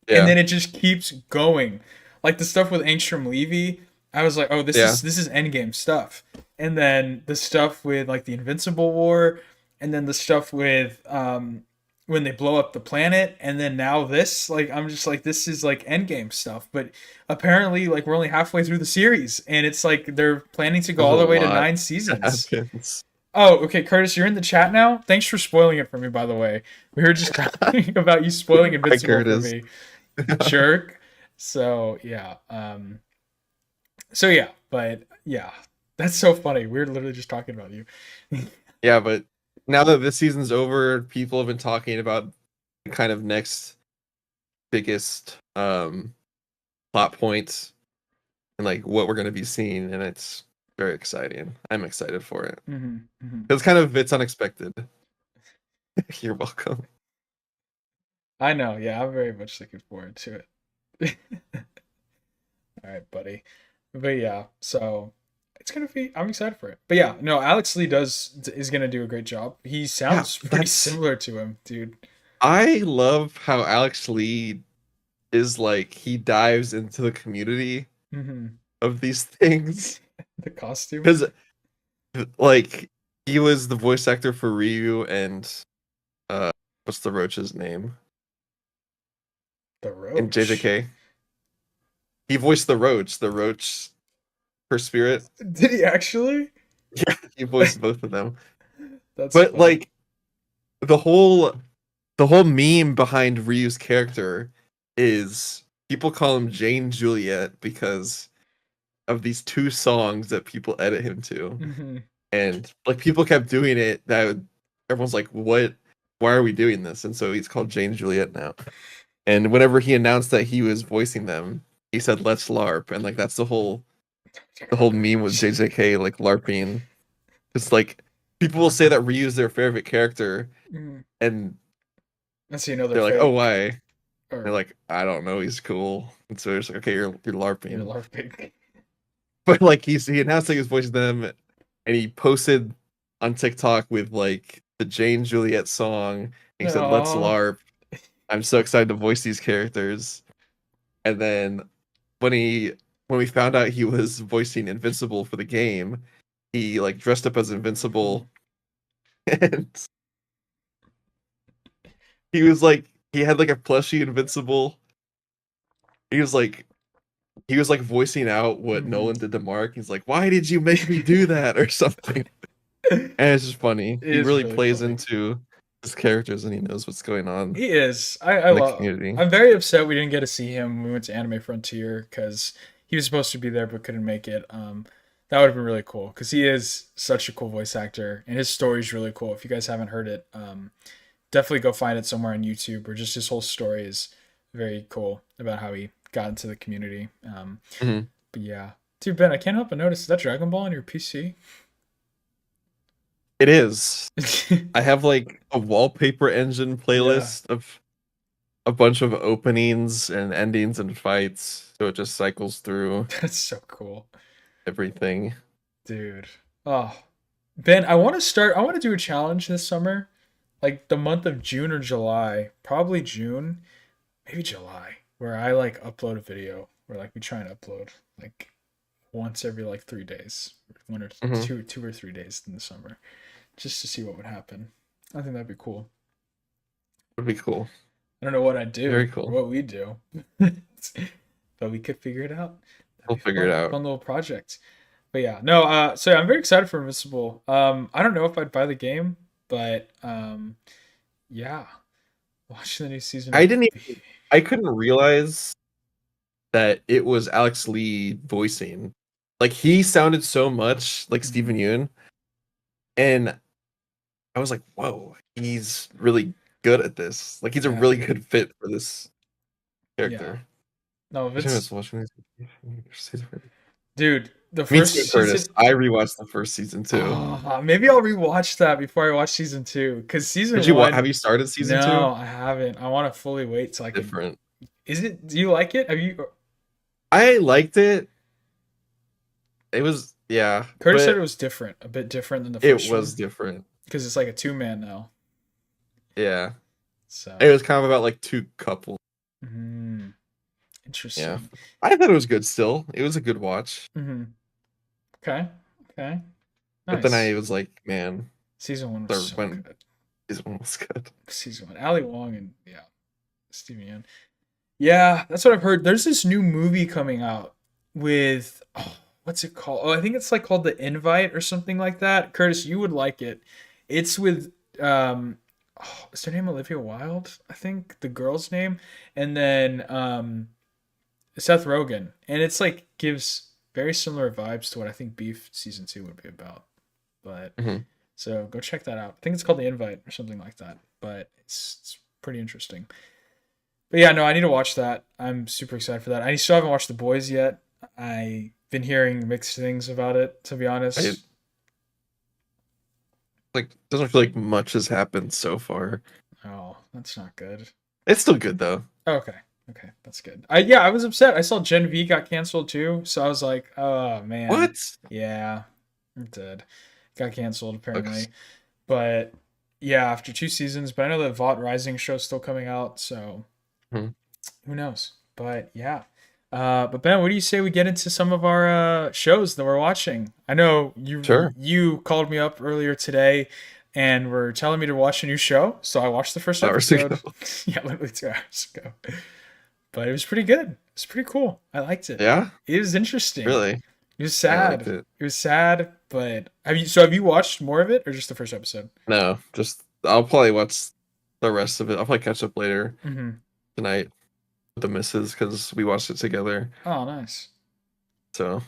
B: and
A: Yeah.
B: then it just keeps going. Like the stuff with Angstrom Levy, I was like, oh,
A: Yeah.
B: this is endgame stuff. And then the stuff with like the Invincible War, and then the stuff with when they blow up the planet, and then now this, like I'm just like this is like endgame stuff. But apparently, like we're only halfway through the series, and it's like they're planning to go
A: There's
B: all
A: a
B: the way to
A: lot
B: 9 seasons.
A: that happens.
B: Oh, okay, Curtis, you're in the chat now. Thanks for spoiling it for me, by the way. We were just talking about you spoiling
A: Hi
B: Invincible for
A: Curtis.
B: me, jerk. So yeah, but yeah, that's so funny. We are literally just talking about you.
A: Yeah, but now that this season's over, people have been talking about the kind of next biggest plot points and like what we're gonna be seeing, and it's very exciting. I'm excited for it.
B: Hmm, hmm.
A: It's kind of it's unexpected. You're welcome.
B: I know. Yeah, I'm very much looking forward to it. All right, buddy. But yeah, so it's gonna be. I'm excited for it. But yeah, no, Alex Lee is gonna do a great job. He
A: Yeah,
B: sounds pretty
A: that's
B: similar to him, dude.
A: I love how Alex Lee is like he dives into the community
B: Hmm.
A: of these things
B: The costume,
A: because like he was the voice actor for Ryu and what's the roach's name
B: the
A: in
B: roach.
A: JJK. He voiced the roach for Spirit.
B: Did he actually?
A: Yeah, he voiced both of them.
B: That's
A: But
B: funny.
A: like the whole the whole meme behind Ryu's character is people call him Jane Juliet because of these two songs that people edit him to.
B: Hmm.
A: And like people kept doing it that everyone's like, what, why are we doing this? And so he's called Jane Juliet now. And whenever he announced that he was voicing them, he said let's LARP, and like that's the whole meme with JJK like LARPing. It's like people will say that Ryu's their favorite character,
B: Mm.
A: and
B: And so you know they're
A: they're like, "Oh,
B: fake,
A: why?" They're
B: or
A: like, "I don't know, he's cool." And so it's like, "Okay, you're
B: you're
A: LARPing."
B: LARPing.
A: But like he announced that he was voicing them, and he posted on TikTok with like the Jane Juliet song. He said, "Let's
B: Oh,
A: LARP." I'm so excited to voice these characters. And then when he when we found out he was voicing Invincible for the game, he like dressed up as Invincible and he was like he had like a plushie Invincible. He was like he was like voicing out what
B: mm-hmm.
A: Nolan did to Mark. He's like, "Why did you make me do that?" or something.
B: It
A: And it's just funny. He
B: is
A: really
B: really
A: plays
B: funny.
A: into his characters and he knows what's going on
B: He is. I
A: in the
B: love.
A: community.
B: I'm very upset we didn't get to see him when we went to Anime Frontier because he was supposed to be there but couldn't make it. That would have been really cool because he is such a cool voice actor and his story's really cool. If you guys haven't heard it, definitely go find it somewhere on YouTube or just his whole story is very cool about how he got into the community.
A: Mhm.
B: But yeah, dude, Ben, I can't help but notice is that Dragon Ball on your PC?
A: It is. I have like a wallpaper engine
B: Yeah,
A: playlist of a bunch of openings and endings and fights, so it just cycles through
B: that's so cool.
A: everything.
B: Dude. Oh, Ben, I want to do a challenge this summer, like the month of June or July, probably June, maybe July, where I like upload a video, or like we try and upload like once every like 3 days, one or
A: Hmm.
B: two or 3 days in the summer, just to see what would happen. I think that'd be cool.
A: Would be cool.
B: I don't know what I'd do
A: Very
B: or
A: cool.
B: what we'd do, but we could figure it out. That'd
A: We'll
B: be
A: figure it
B: fun,
A: out.
B: fun little project. But yeah, no. So yeah, I'm very excited for Invincible. I don't know if I'd buy the game, but yeah, watching the new season
A: I
B: would
A: didn't
B: be.
A: even I couldn't realize that it was Alex Lee voicing. Like he sounded so much like
B: Mhm.
A: Steven Yeun, and I was like, "Whoa, he's really good at this. Like he's a
B: Yeah,
A: really good fit for this
B: yeah.
A: character."
B: No,
A: I was
B: Vince,
A: watching this.
B: dude, the
A: Me too,
B: first
A: Curtis.
B: season.
A: I rewatched the first season too.
B: Maybe I'll rewatch that before I watch season two. Cause
A: Did
B: season
A: you
B: one,
A: have you started season
B: no,
A: two?
B: I haven't. I want to fully wait till I can.
A: Different.
B: Is it? Do you like it? Have you?
A: I liked it. It was yeah,
B: Curtis said it
A: but
B: was different, a bit different than the
A: it
B: first
A: was
B: one,
A: different.
B: because it's like a two man now.
A: Yeah.
B: So,
A: It was kind of about like two couples.
B: mm,
A: Yeah.
B: interesting.
A: I thought it was good still. It was a good watch.
B: Hmm. Okay. Okay.
A: But then I
B: Nice.
A: was like, man,
B: Season one was
A: the
B: so
A: when
B: good.
A: this one was good.
B: Season one. Ali Wong and yeah, Steven Yeun. Yeah, that's what I've heard. There's this new movie coming out with what's it called? Oh, I think it's like called The Invite or something like that. Curtis, you would like it. It's with is her name Olivia Wilde? I think the girl's name, and then Seth Rogen, and it's like gives very similar vibes to what I think Beef season two would be about. But
A: Mhm.
B: so go check that out. I think it's called The Invite or something like that. But it's pretty interesting. But yeah, no, I need to watch that. I'm super excited for that. I still haven't watched The Boys yet. I've been hearing mixed things about it, to be
A: I
B: honest.
A: like doesn't feel like much has happened so far.
B: Oh, that's not good.
A: It's still good though.
B: Okay. Okay, that's good. I was upset. I saw Gen V got canceled too, so I was like, oh man.
A: What?
B: Yeah, it did. Got canceled
A: Sucks.
B: apparently. But yeah, after 2 seasons. But I know the Vought Rising show's still coming out, so
A: Mhm.
B: who knows? But yeah. But Ben, what do you say we get into some of our shows that we're watching? I know
A: Sure.
B: you called me up earlier today and were telling me to watch a new show, so I watched the first
A: Hours ago.
B: episode. Yeah, literally 2 hours ago. But it was pretty good. It's pretty cool. I liked it.
A: Yeah?
B: It was interesting.
A: Really?
B: It was
A: I liked
B: sad.
A: it.
B: It was sad, but have you watched more of it or just the first episode?
A: No, just I'll probably watch the rest of it. I'll probably catch up later
B: Mm-hmm.
A: tonight with the misses because we watched it together.
B: Oh, nice.
A: So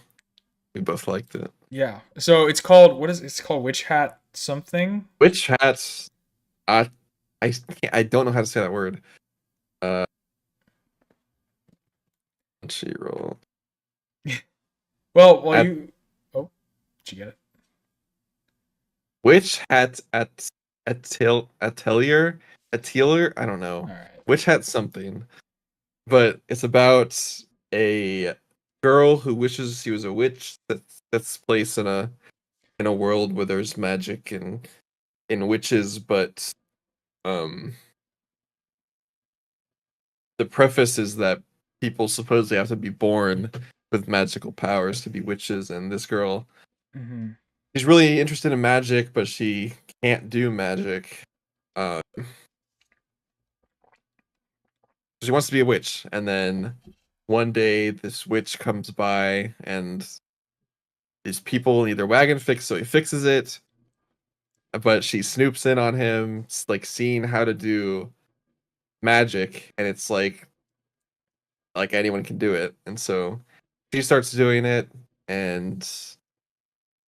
A: we both liked it.
B: Yeah. So it's called it's called Witch Hat something.
A: Witch hats. I I don't know how to say that word. Uh, Crunchyroll.
B: Well,
A: At
B: you. Oh, did you get it?
A: which hat at atelier? I don't know.
B: All right.
A: Which hat something. But it's about a girl who wishes she was a witch that's placed in a world where there's magic and in witches, but um the preface is that people supposedly have to be born with magical powers to be witches, and this girl,
B: Mm-hmm.
A: she's really interested in magic, but she can't do magic. She wants to be a witch, and then one day this witch comes by, and these people need their wagon fixed, so he fixes it. But she snoops in on him, like seeing how to do magic, and it's like anyone can do it, and so she starts doing it, and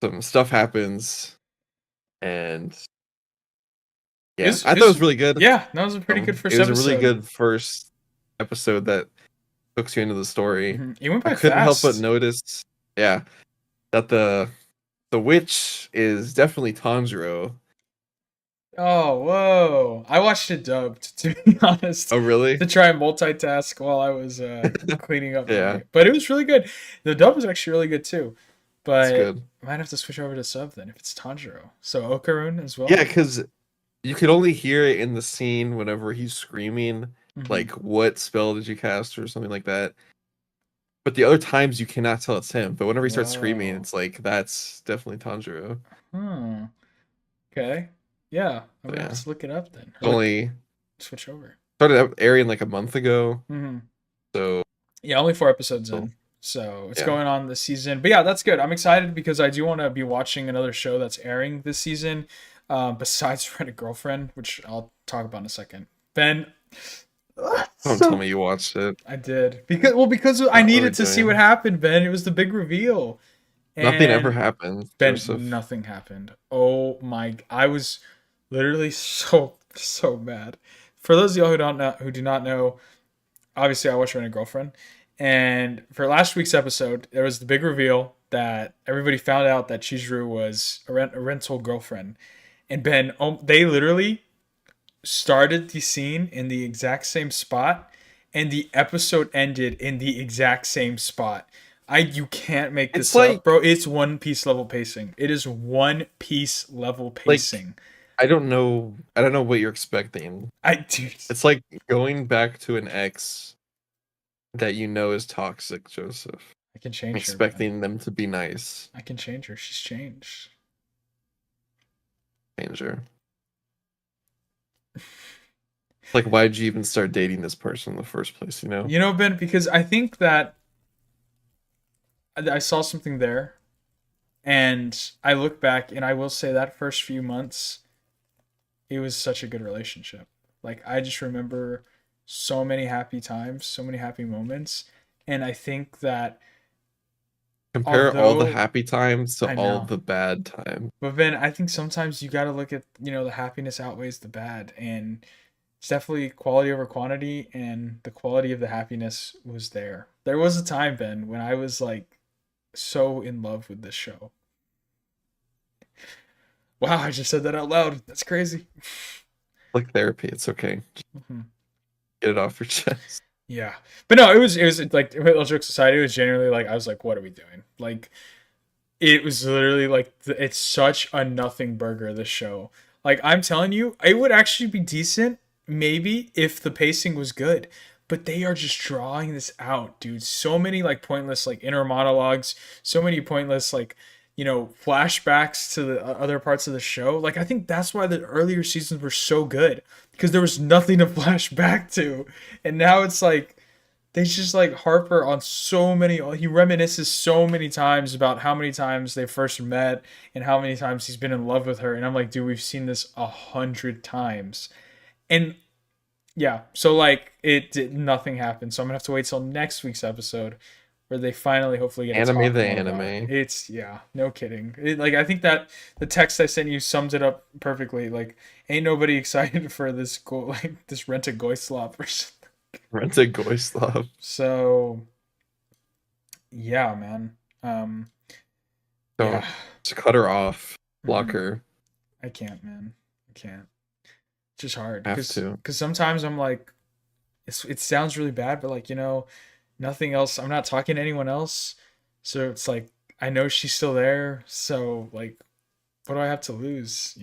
A: some stuff happens, and yeah, I thought it was really good.
B: Yeah, that was a pretty good
A: It
B: first
A: was a really
B: episode.
A: good first episode that hooks you into the story.
B: It went
A: I
B: by
A: couldn't help but
B: fast.
A: notice, yeah, that the witch is definitely Tanjiro.
B: Oh, whoa. I watched it dubbed, to be honest,
A: Oh, really?
B: to try and multitask while I was cleaning up
A: Yeah,
B: my. But it was really good. The dub was actually really good too.
A: it's
B: But
A: good.
B: I might have to switch over to sub then if it's Tanjiro. So Okarun as
A: Yeah,
B: well.
A: because you could only hear it in the scene whenever he's screaming,
B: Hmm.
A: like, what spell did you cast or something like that. But the other times you cannot tell it's him. But whenever he starts screaming,
B: Whoa.
A: it's like, that's definitely Tanjiro.
B: Hmm. Okay. Yeah, I'm
A: So
B: gonna have
A: yeah,
B: to look it up then.
A: it's
B: Or like
A: only
B: switch over.
A: started airing like a month ago.
B: Hmm.
A: So
B: Yeah, only 4 episodes
A: oh,
B: in. So it's
A: yeah,
B: going on this season. But yeah, that's good. I'm excited because I do want to be watching another show that's airing this season, besides Rent a Girlfriend, which I'll talk about in a second. Ben,
A: don't tell
B: so
A: me you watched it.
B: I did because I
A: What are we
B: needed to see what
A: doing?
B: happened. Ben, it was the big reveal,
A: Nothing ever
B: and
A: happens,
B: Ben,
A: Joseph.
B: nothing happened. Oh my! I was literally so mad. For those of y'all who do not know, obviously I watched Rent a Girlfriend, and for last week's episode, there was the big reveal that everybody found out that Chizuru was a rental girlfriend, and Ben, they literally started the scene in the exact same spot, and the episode ended in the exact same spot. You can't make
A: It's
B: this up,
A: like
B: bro. It's One Piece level pacing. It is One Piece level
A: like
B: pacing.
A: I don't know what you're expecting.
B: Dude,
A: It's like going back to an ex that you know is toxic, Joseph.
B: I can change her, Ben.
A: Expecting them to be nice.
B: I can change her. She's changed.
A: Danger. Like, why did you even start dating this person in the first place, you know?
B: You know, Ben, because I think that I saw something there, and I look back, and I will say that first few months, it was such a good relationship. Like, I just remember so many happy times, so many happy moments, and I think that
A: Compare all the
B: although
A: happy times to
B: I
A: all
B: know,
A: the bad times.
B: but Ben, I think sometimes you got to look at the happiness outweighs the bad, and it's definitely quality over quantity, and the quality of the happiness was there. There was a time, Ben, when I was like so in love with this show. Wow, I just said that out loud. That's crazy.
A: Like therapy, it's okay. Just
B: Mhm.
A: get it off your chest.
B: Yeah, but no, it was like all jokes aside, it was genuinely like I was like, what are we doing? Like it was literally like it's such a nothing burger. This show, like I'm telling you, it would actually be decent maybe if the pacing was good. But they are just drawing this out, dude. So many like pointless like inner monologues, so many pointless like flashbacks to the other parts of the show. Like I think that's why the earlier seasons were so good because there was nothing to flash back to, and now it's like they just like Harper on so many. He reminisces so many times about how many times they first met and how many times he's been in love with her. And I'm like, dude, we've seen this 100 times, and yeah, so like it did nothing happen. So I'm gonna have to wait till next week's episode where they finally hopefully get to
A: Anime
B: talk
A: the
B: more about it.
A: anime.
B: It's yeah, no kidding. Like I think that the text I sent you sums it up perfectly. Like ain't nobody excited for this like this rent a goy slop or something.
A: Rent a Goislov.
B: So Yeah, man. Um, yeah.
A: Don't just cut her off. Block
B: Mm-mm.
A: her.
B: I can't, man. I can't. It's just hard
A: Have
B: because
A: to.
B: sometimes I'm like, it sounds really bad, but like nothing else. I'm not talking to anyone else, so it's like I know she's still there. So like, what do I have to lose?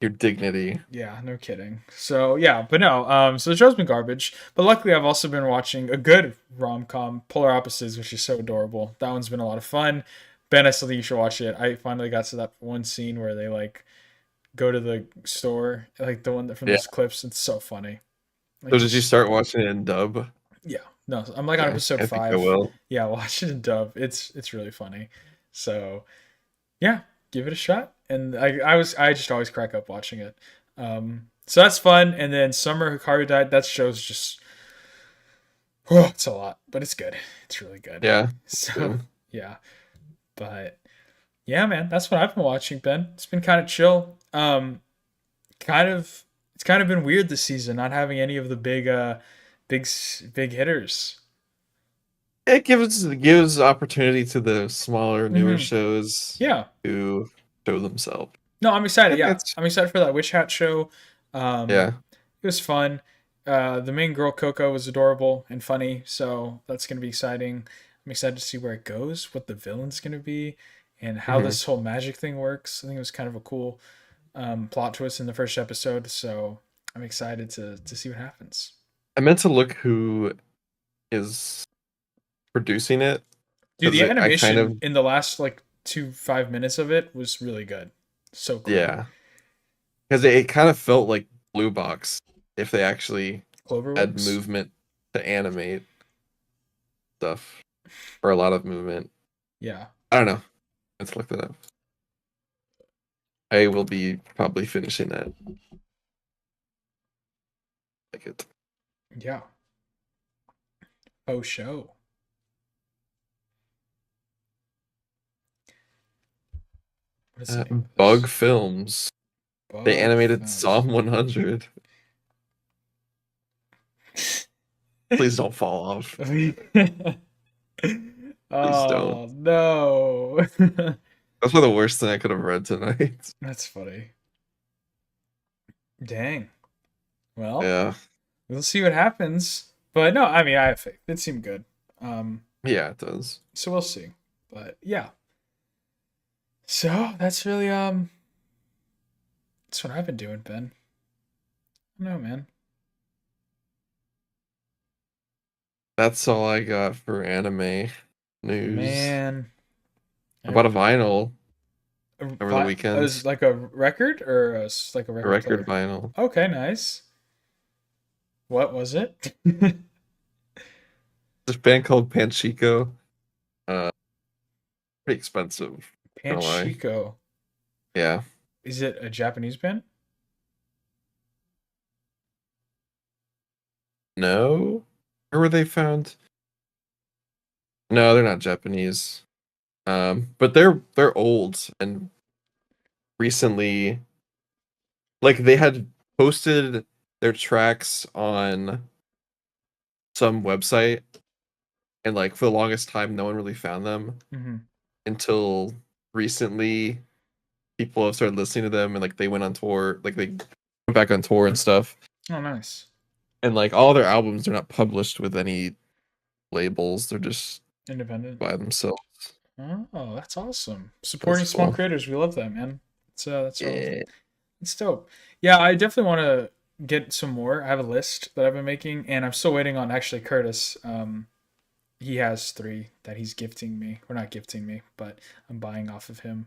A: Your dignity.
B: Yeah, no kidding. So yeah, but no. So the show's been garbage, but luckily I've also been watching a good rom com, Polar Opposites, which is so adorable. That one's been a lot of fun. Ben, I still think you should watch it. I finally got to that one scene where they like go to the store, like the one that from
A: Yeah.
B: those clips. It's so funny. Like
A: So did you
B: just
A: start watching it in dub?
B: yeah. No, I'm like on
A: Okay.
B: episode
A: I think I
B: 5.
A: will.
B: Yeah, watch it in dub. It's really funny. So yeah, give it a shot. And I just always crack up watching it. So that's fun. And then Summer Hikaru died. That show's just it's a lot, but it's good. It's really good.
A: Yeah.
B: So
A: Good.
B: yeah, but yeah, man, that's what I've been watching, Ben. It's been kind of chill. Kind of it's kind of been weird this season not having any of the big hitters.
A: It gives opportunity to the smaller, newer
B: Hmm.
A: shows
B: Yeah.
A: to show themselves.
B: No, I'm excited.
A: And
B: Yeah,
A: it's
B: I'm excited for that Witch Hat show. Um,
A: yeah.
B: it was fun. The main girl Coco was adorable and funny, so that's gonna be exciting. I'm excited to see where it goes, what the villain's gonna be, and how
A: Hmm.
B: this whole magic thing works. I think it was kind of a cool plot twist in the first episode, so I'm excited to see what happens.
A: I meant to look who is producing it
B: Dude,
A: because
B: the
A: I kind
B: animation
A: of
B: in the last like 5 minutes of it was really good. So cool.
A: yeah, because it kind of felt like Blue Box if they actually had
B: Cloverworks.
A: movement to animate stuff or a lot of movement.
B: Yeah.
A: I don't know. Let's look that up. I will be probably finishing that. Like it.
B: Yeah. Oh show. What is the name of
A: Bug
B: this?
A: Films. They
B: Bug
A: animated
B: Films.
A: Psalm 100. Please don't fall off. Please don't.
B: Oh no.
A: That's probably the worst thing I could have read tonight.
B: That's funny. Dang. Well,
A: Yeah.
B: we'll see what happens. But no, I mean I have faith. It seemed good. Um,
A: Yeah, it does.
B: so we'll see. But yeah. So that's really that's what I've been doing, Ben. I don't know, man.
A: That's all I got for anime news.
B: Man.
A: I bought a vinyl
B: A
A: over the
B: Is
A: weekend.
B: like a record or like a
A: A
B: record
A: record
B: player?
A: vinyl.
B: Okay, nice. What was it?
A: This band called Panchico. Uh, pretty expensive. Not gonna lie.
B: Panchico.
A: Yeah.
B: Is it a Japanese band?
A: No. Where were they found? No, they're not Japanese. But they're old and recently, like they had posted their tracks on some website, and like for the longest time, no one really found them
B: Mm-hmm.
A: until recently. People have started listening to them, and like they went on tour, like they went back on tour and stuff.
B: Oh, nice.
A: And like all their albums are not published with any labels; they're just
B: Independent.
A: by themselves.
B: Oh, that's awesome.
A: That's
B: Supporting small
A: cool.
B: creators. We love that, man. That's all.
A: Yeah.
B: It's dope. Yeah, I definitely want to get some more. I have a list that I've been making, and I'm still waiting on actually Curtis. He has 3 that he's gifting me. Or not gifting me, but I'm buying off of him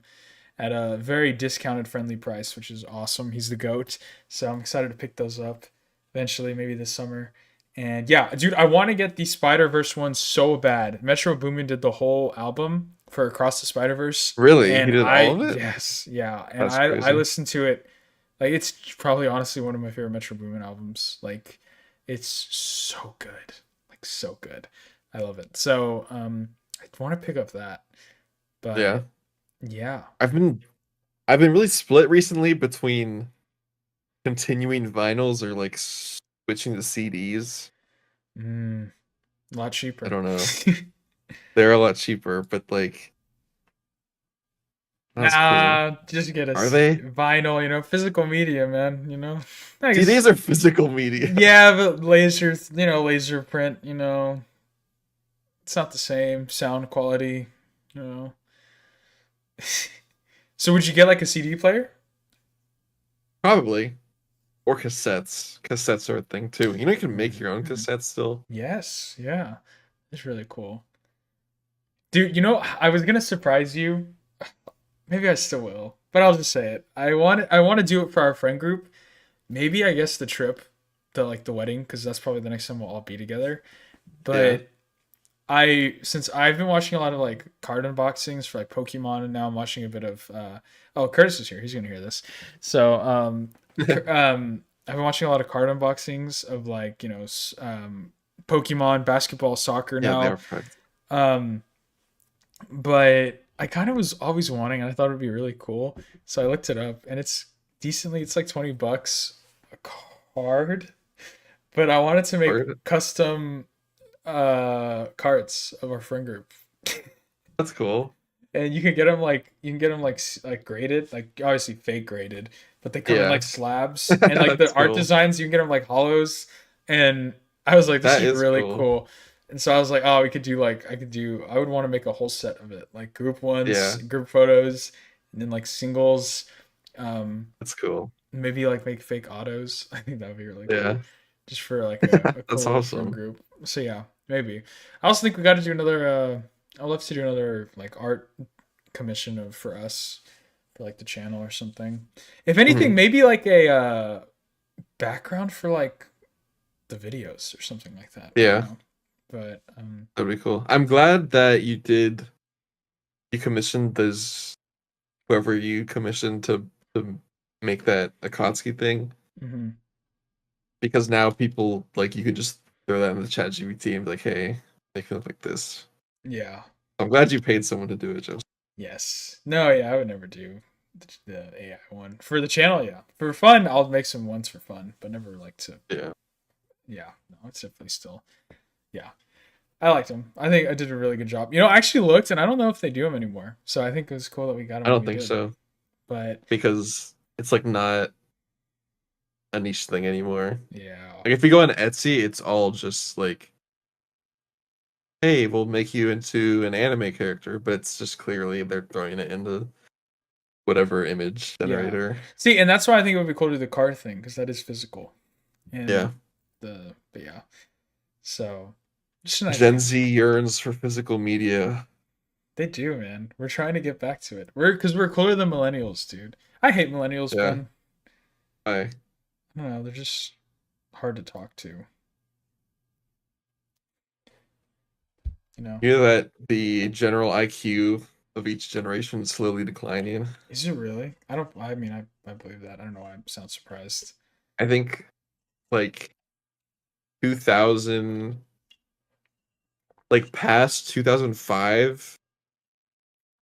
B: at a very discounted, friendly price, which is awesome. He's the goat, so I'm excited to pick those up eventually, maybe this summer. And yeah, dude, I want to get the Spider Verse one so bad. Metro Boomin did the whole album for Across the Spider Verse,
A: Really? He
B: and
A: did all of it?
B: yes, yeah, and
A: That's
B: I
A: crazy.
B: listened to it. Like it's probably honestly one of my favorite Metro Boomin albums. Like it's so good, like so good. I love it. So I want to pick up that,
A: Yeah.
B: but yeah.
A: I've been I've been really split recently between continuing vinyls or like switching to CDs.
B: Mm, a lot
A: I
B: cheaper.
A: don't know. They're a lot cheaper, but like that's cool.
B: Nah, just get a
A: Are they?
B: vinyl, physical media, man, I guess.
A: CDs are physical media.
B: Yeah, but laser, laser print, it's not the same sound quality, you know. So would you get like a CD player?
A: Probably. Or cassettes. Cassettes are a thing too. You can make your own
B: Mhm.
A: cassettes still.
B: Yes, yeah. It's really cool. Dude, I was gonna surprise you. Maybe I still will, but I'll just say it. I want to do it for our friend group. Maybe I guess the trip, the wedding, because that's probably the next time we'll all be together.
A: Yeah.
B: But since I've been watching a lot of like card unboxings for like Pokemon, and now I'm watching a bit of oh, Curtis is here. He's gonna hear this. So I've been watching a lot of card unboxings of like Pokemon, basketball, soccer
A: Yeah, they
B: now.
A: are fun.
B: Um, but I kind of was always wanting, and I thought it would be really cool. So I looked it up, and it's decently. It's like $20 a card, but I wanted to make
A: Word.
B: custom cards of our friend group.
A: That's cool.
B: And you can get them like graded, like obviously fake graded, but they come in
A: Yeah.
B: like slabs, and like the
A: That's
B: art
A: cool.
B: designs you can get them like hollows. And I was like, this
A: That
B: is
A: is
B: really
A: cool.
B: cool. And so I was like, oh, we could do like I would want to make a whole set of it, like group ones,
A: Yeah,
B: group photos, and then like singles. Um,
A: that's cool.
B: maybe like make fake autos. I think that would be really
A: Yeah.
B: cool, just for like a
A: That's
B: cool little friend
A: awesome.
B: group. So yeah, maybe. I also think we got to do another. I'd love to do another like art commission of for us for like the channel or something. If anything,
A: Mhm.
B: maybe like a background for like the videos or something like that. I don't
A: Yeah,
B: know, but
A: that'd be cool. I'm glad that you commissioned those whoever you commissioned to make that Akatsuki thing
B: mhm.
A: because now people like you could just throw that in the chat GPT and be like, hey, make it look like this.
B: Yeah,
A: I'm glad you paid someone to do it, Joe.
B: yes, no, yeah, I would never do the AI one for the channel. Yeah, for fun, I'll make some ones for fun, but never like to.
A: Yeah.
B: Yeah, no, it's definitely still. Yeah, I liked him. I think I did a really good job. I actually looked, and I don't know if they do them anymore. So I think it was cool that we got
A: I
B: him when
A: don't
B: we
A: think
B: did.
A: so
B: But
A: because it's like not a niche thing anymore.
B: yeah,
A: Like if you go on Etsy, it's all just like, hey, we'll make you into an anime character, but it's just clearly they're throwing it into whatever image
B: yeah.
A: generator.
B: See, and that's why I think it would be cool to do the car thing because that is physical.
A: Yeah.
B: And but yeah. So just an
A: Gen
B: idea.
A: Z yearns for physical media.
B: They do, man. We're trying to get back to it. We're cooler than millennials, dude. I hate millennials,
A: Yeah.
B: Ben.
A: I
B: I don't know. They're just hard to talk to. You know.
A: hear that the general IQ of each generation is slowly declining.
B: Is it really? I don't. I mean, I believe that. I don't know why I sound surprised.
A: I think like 2000, like past 2005,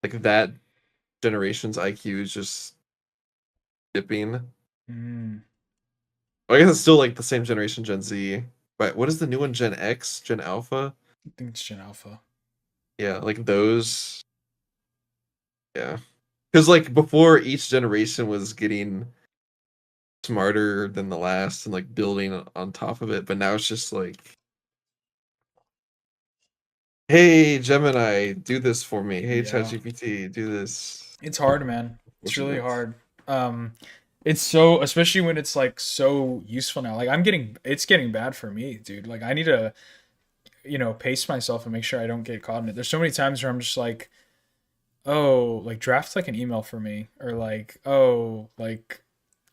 A: like that generation's IQ is just dipping.
B: Mm,
A: Well, I guess it's still like the same generation, Gen Z. But what is the new one? Gen X, Gen Alpha?
B: I think it's Gen Alpha.
A: Yeah, like those. Yeah, because like before, each generation was getting smarter than the last and like building on top of it. But now it's just like, hey Gemini, do this for me. Hey
B: Yeah.
A: ChatGPT, do this.
B: It's hard, man. It's really
A: Unfortunate.
B: hard. Um, it's so, especially when it's like so useful now. Like it's getting bad for me, dude. Like I need to, pace myself and make sure I don't get caught in it. There's so many times where I'm just like, oh, like draft like an email for me, or like, oh, like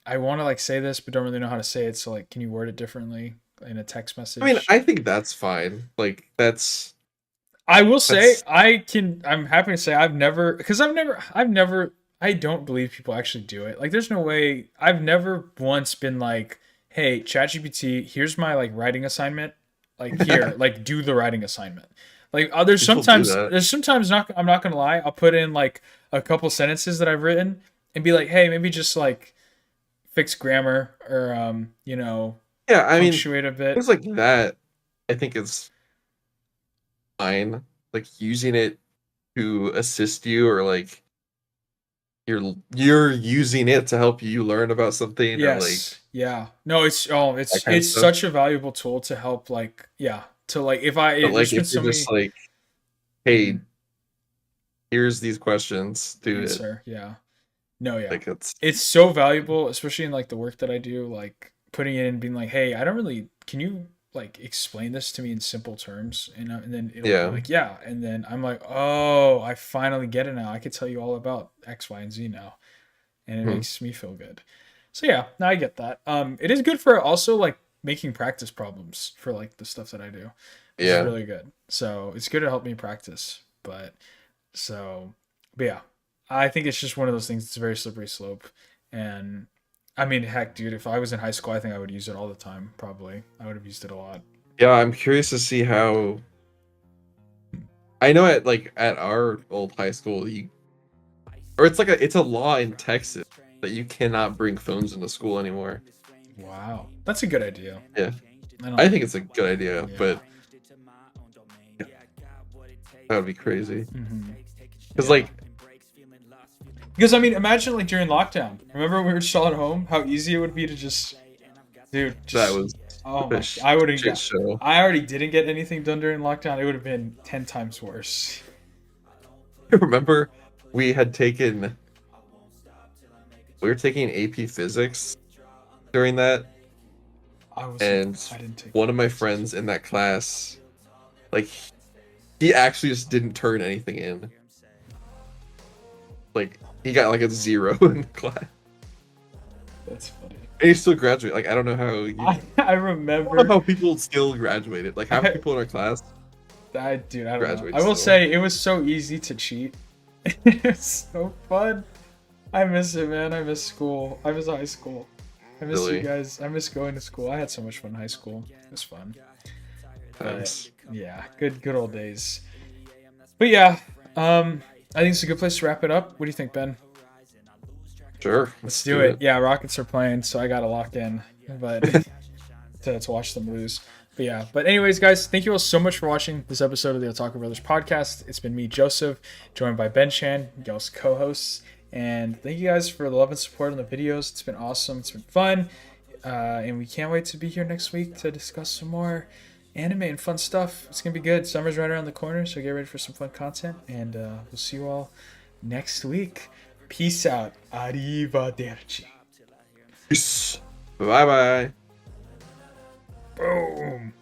B: I want to like say this but don't really know how to say it. So like, can you word it differently in a text
A: I mean,
B: message?
A: I think that's fine. Like
B: I will say
A: that's
B: I'm happy to say I don't believe people actually do it. Like there's no way I've never once been like, "Hey, ChatGPT, here's my like writing assignment. Like here, like do the writing assignment." Like
A: people do that.
B: there's sometimes not I'm not going to lie, I'll put in like a couple sentences that I've written and be like, "Hey, maybe just like fix grammar or
A: Yeah, I mean,
B: punctuate a bit."
A: things like that. I think is fine. like using it to assist you, or like you're using it to help you learn about something, or like
B: Yes. Yeah. No,
A: that kind of
B: it's
A: stuff.
B: such a valuable tool to help, like, yeah, to like if I
A: But like
B: there's been
A: if
B: so
A: you're just
B: many.
A: like,
B: Mhm.
A: hey, here's these questions, do it.
B: Answer. Yeah. No, yeah.
A: Like it's
B: It's so valuable, especially in like the work that I do, like putting it in, being like, "Hey, I don't really can you like explain this to me in simple terms?" And then it'll be
A: yeah.
B: like, "Yeah." And then I'm like, "Oh, I finally get it now. I could tell you all about X, Y, and Z now." And it
A: Hmm.
B: makes me feel good. So yeah, now I get that. It is good for also like making practice problems for like the stuff that I do, which is
A: Yeah.
B: really good. So it's good to help me practice. So, but yeah, I think it's just one of those things. It's a very slippery slope, and I mean, heck, dude, if I was in high school, I think I would use it all the time. Probably, I would have used it a lot.
A: Yeah, I'm curious to see how. I know at our old high school, you or it's a law in Texas that you cannot bring phones into school anymore.
B: Wow, that's a good idea.
A: Yeah,
B: I don't
A: I
B: think.
A: think it's a good idea,
B: Yeah.
A: but that would be crazy.
B: Hmm.
A: Because
B: Yeah.
A: like,
B: Because I mean, imagine like during lockdown. Remember when we were still at home? How easy it would be to just, dude,
A: that
B: just
A: was
B: oh
A: a
B: my! I wouldn't
A: shit
B: get.
A: show.
B: I already didn't get anything done during lockdown. It would have been 10 times worse.
A: Remember, we had taken we were taking AP Physics during that,
B: I was.
A: and
B: I didn't take
A: one of my
B: physics.
A: friends in that class, like, he actually just didn't turn anything in. Like, he got like a 0 in the class,
B: That's funny.
A: and he still graduated. Like, I don't know how
B: I
A: I don't know
B: remember.
A: how people still graduated. Like, half the people in our class
B: Dude, I don't know.
A: graduate
B: I will
A: still.
B: say it was so easy to cheat. It was so fun. I miss it, man. I miss school. I miss high school. I miss you
A: Really,
B: guys. I miss going to school. I had so much fun in high school. It was fun. But
A: times.
B: yeah, good old days. But yeah, I think it's a good place to wrap it up. What do you think, Ben?
A: Sure,
B: Let's
A: let's
B: do
A: do
B: it.
A: it.
B: Yeah, Rockets are playing, so I gotta lock in, but to watch them lose. But yeah, but anyways, guys, thank you all so much for watching this episode of the Otaku Brothers podcast. It's been me, Joseph, joined by Ben Chan, y'all's co-hosts, and thank you guys for the love and support on the videos. It's been awesome. It's been fun, and we can't wait to be here next week to discuss some more anime and fun stuff. It's gonna be good. Summer's right around the corner, so get ready for some fun content, and we'll see you all next week. Peace out. Arrivederci.
A: Peace. Bye bye.
B: Boom.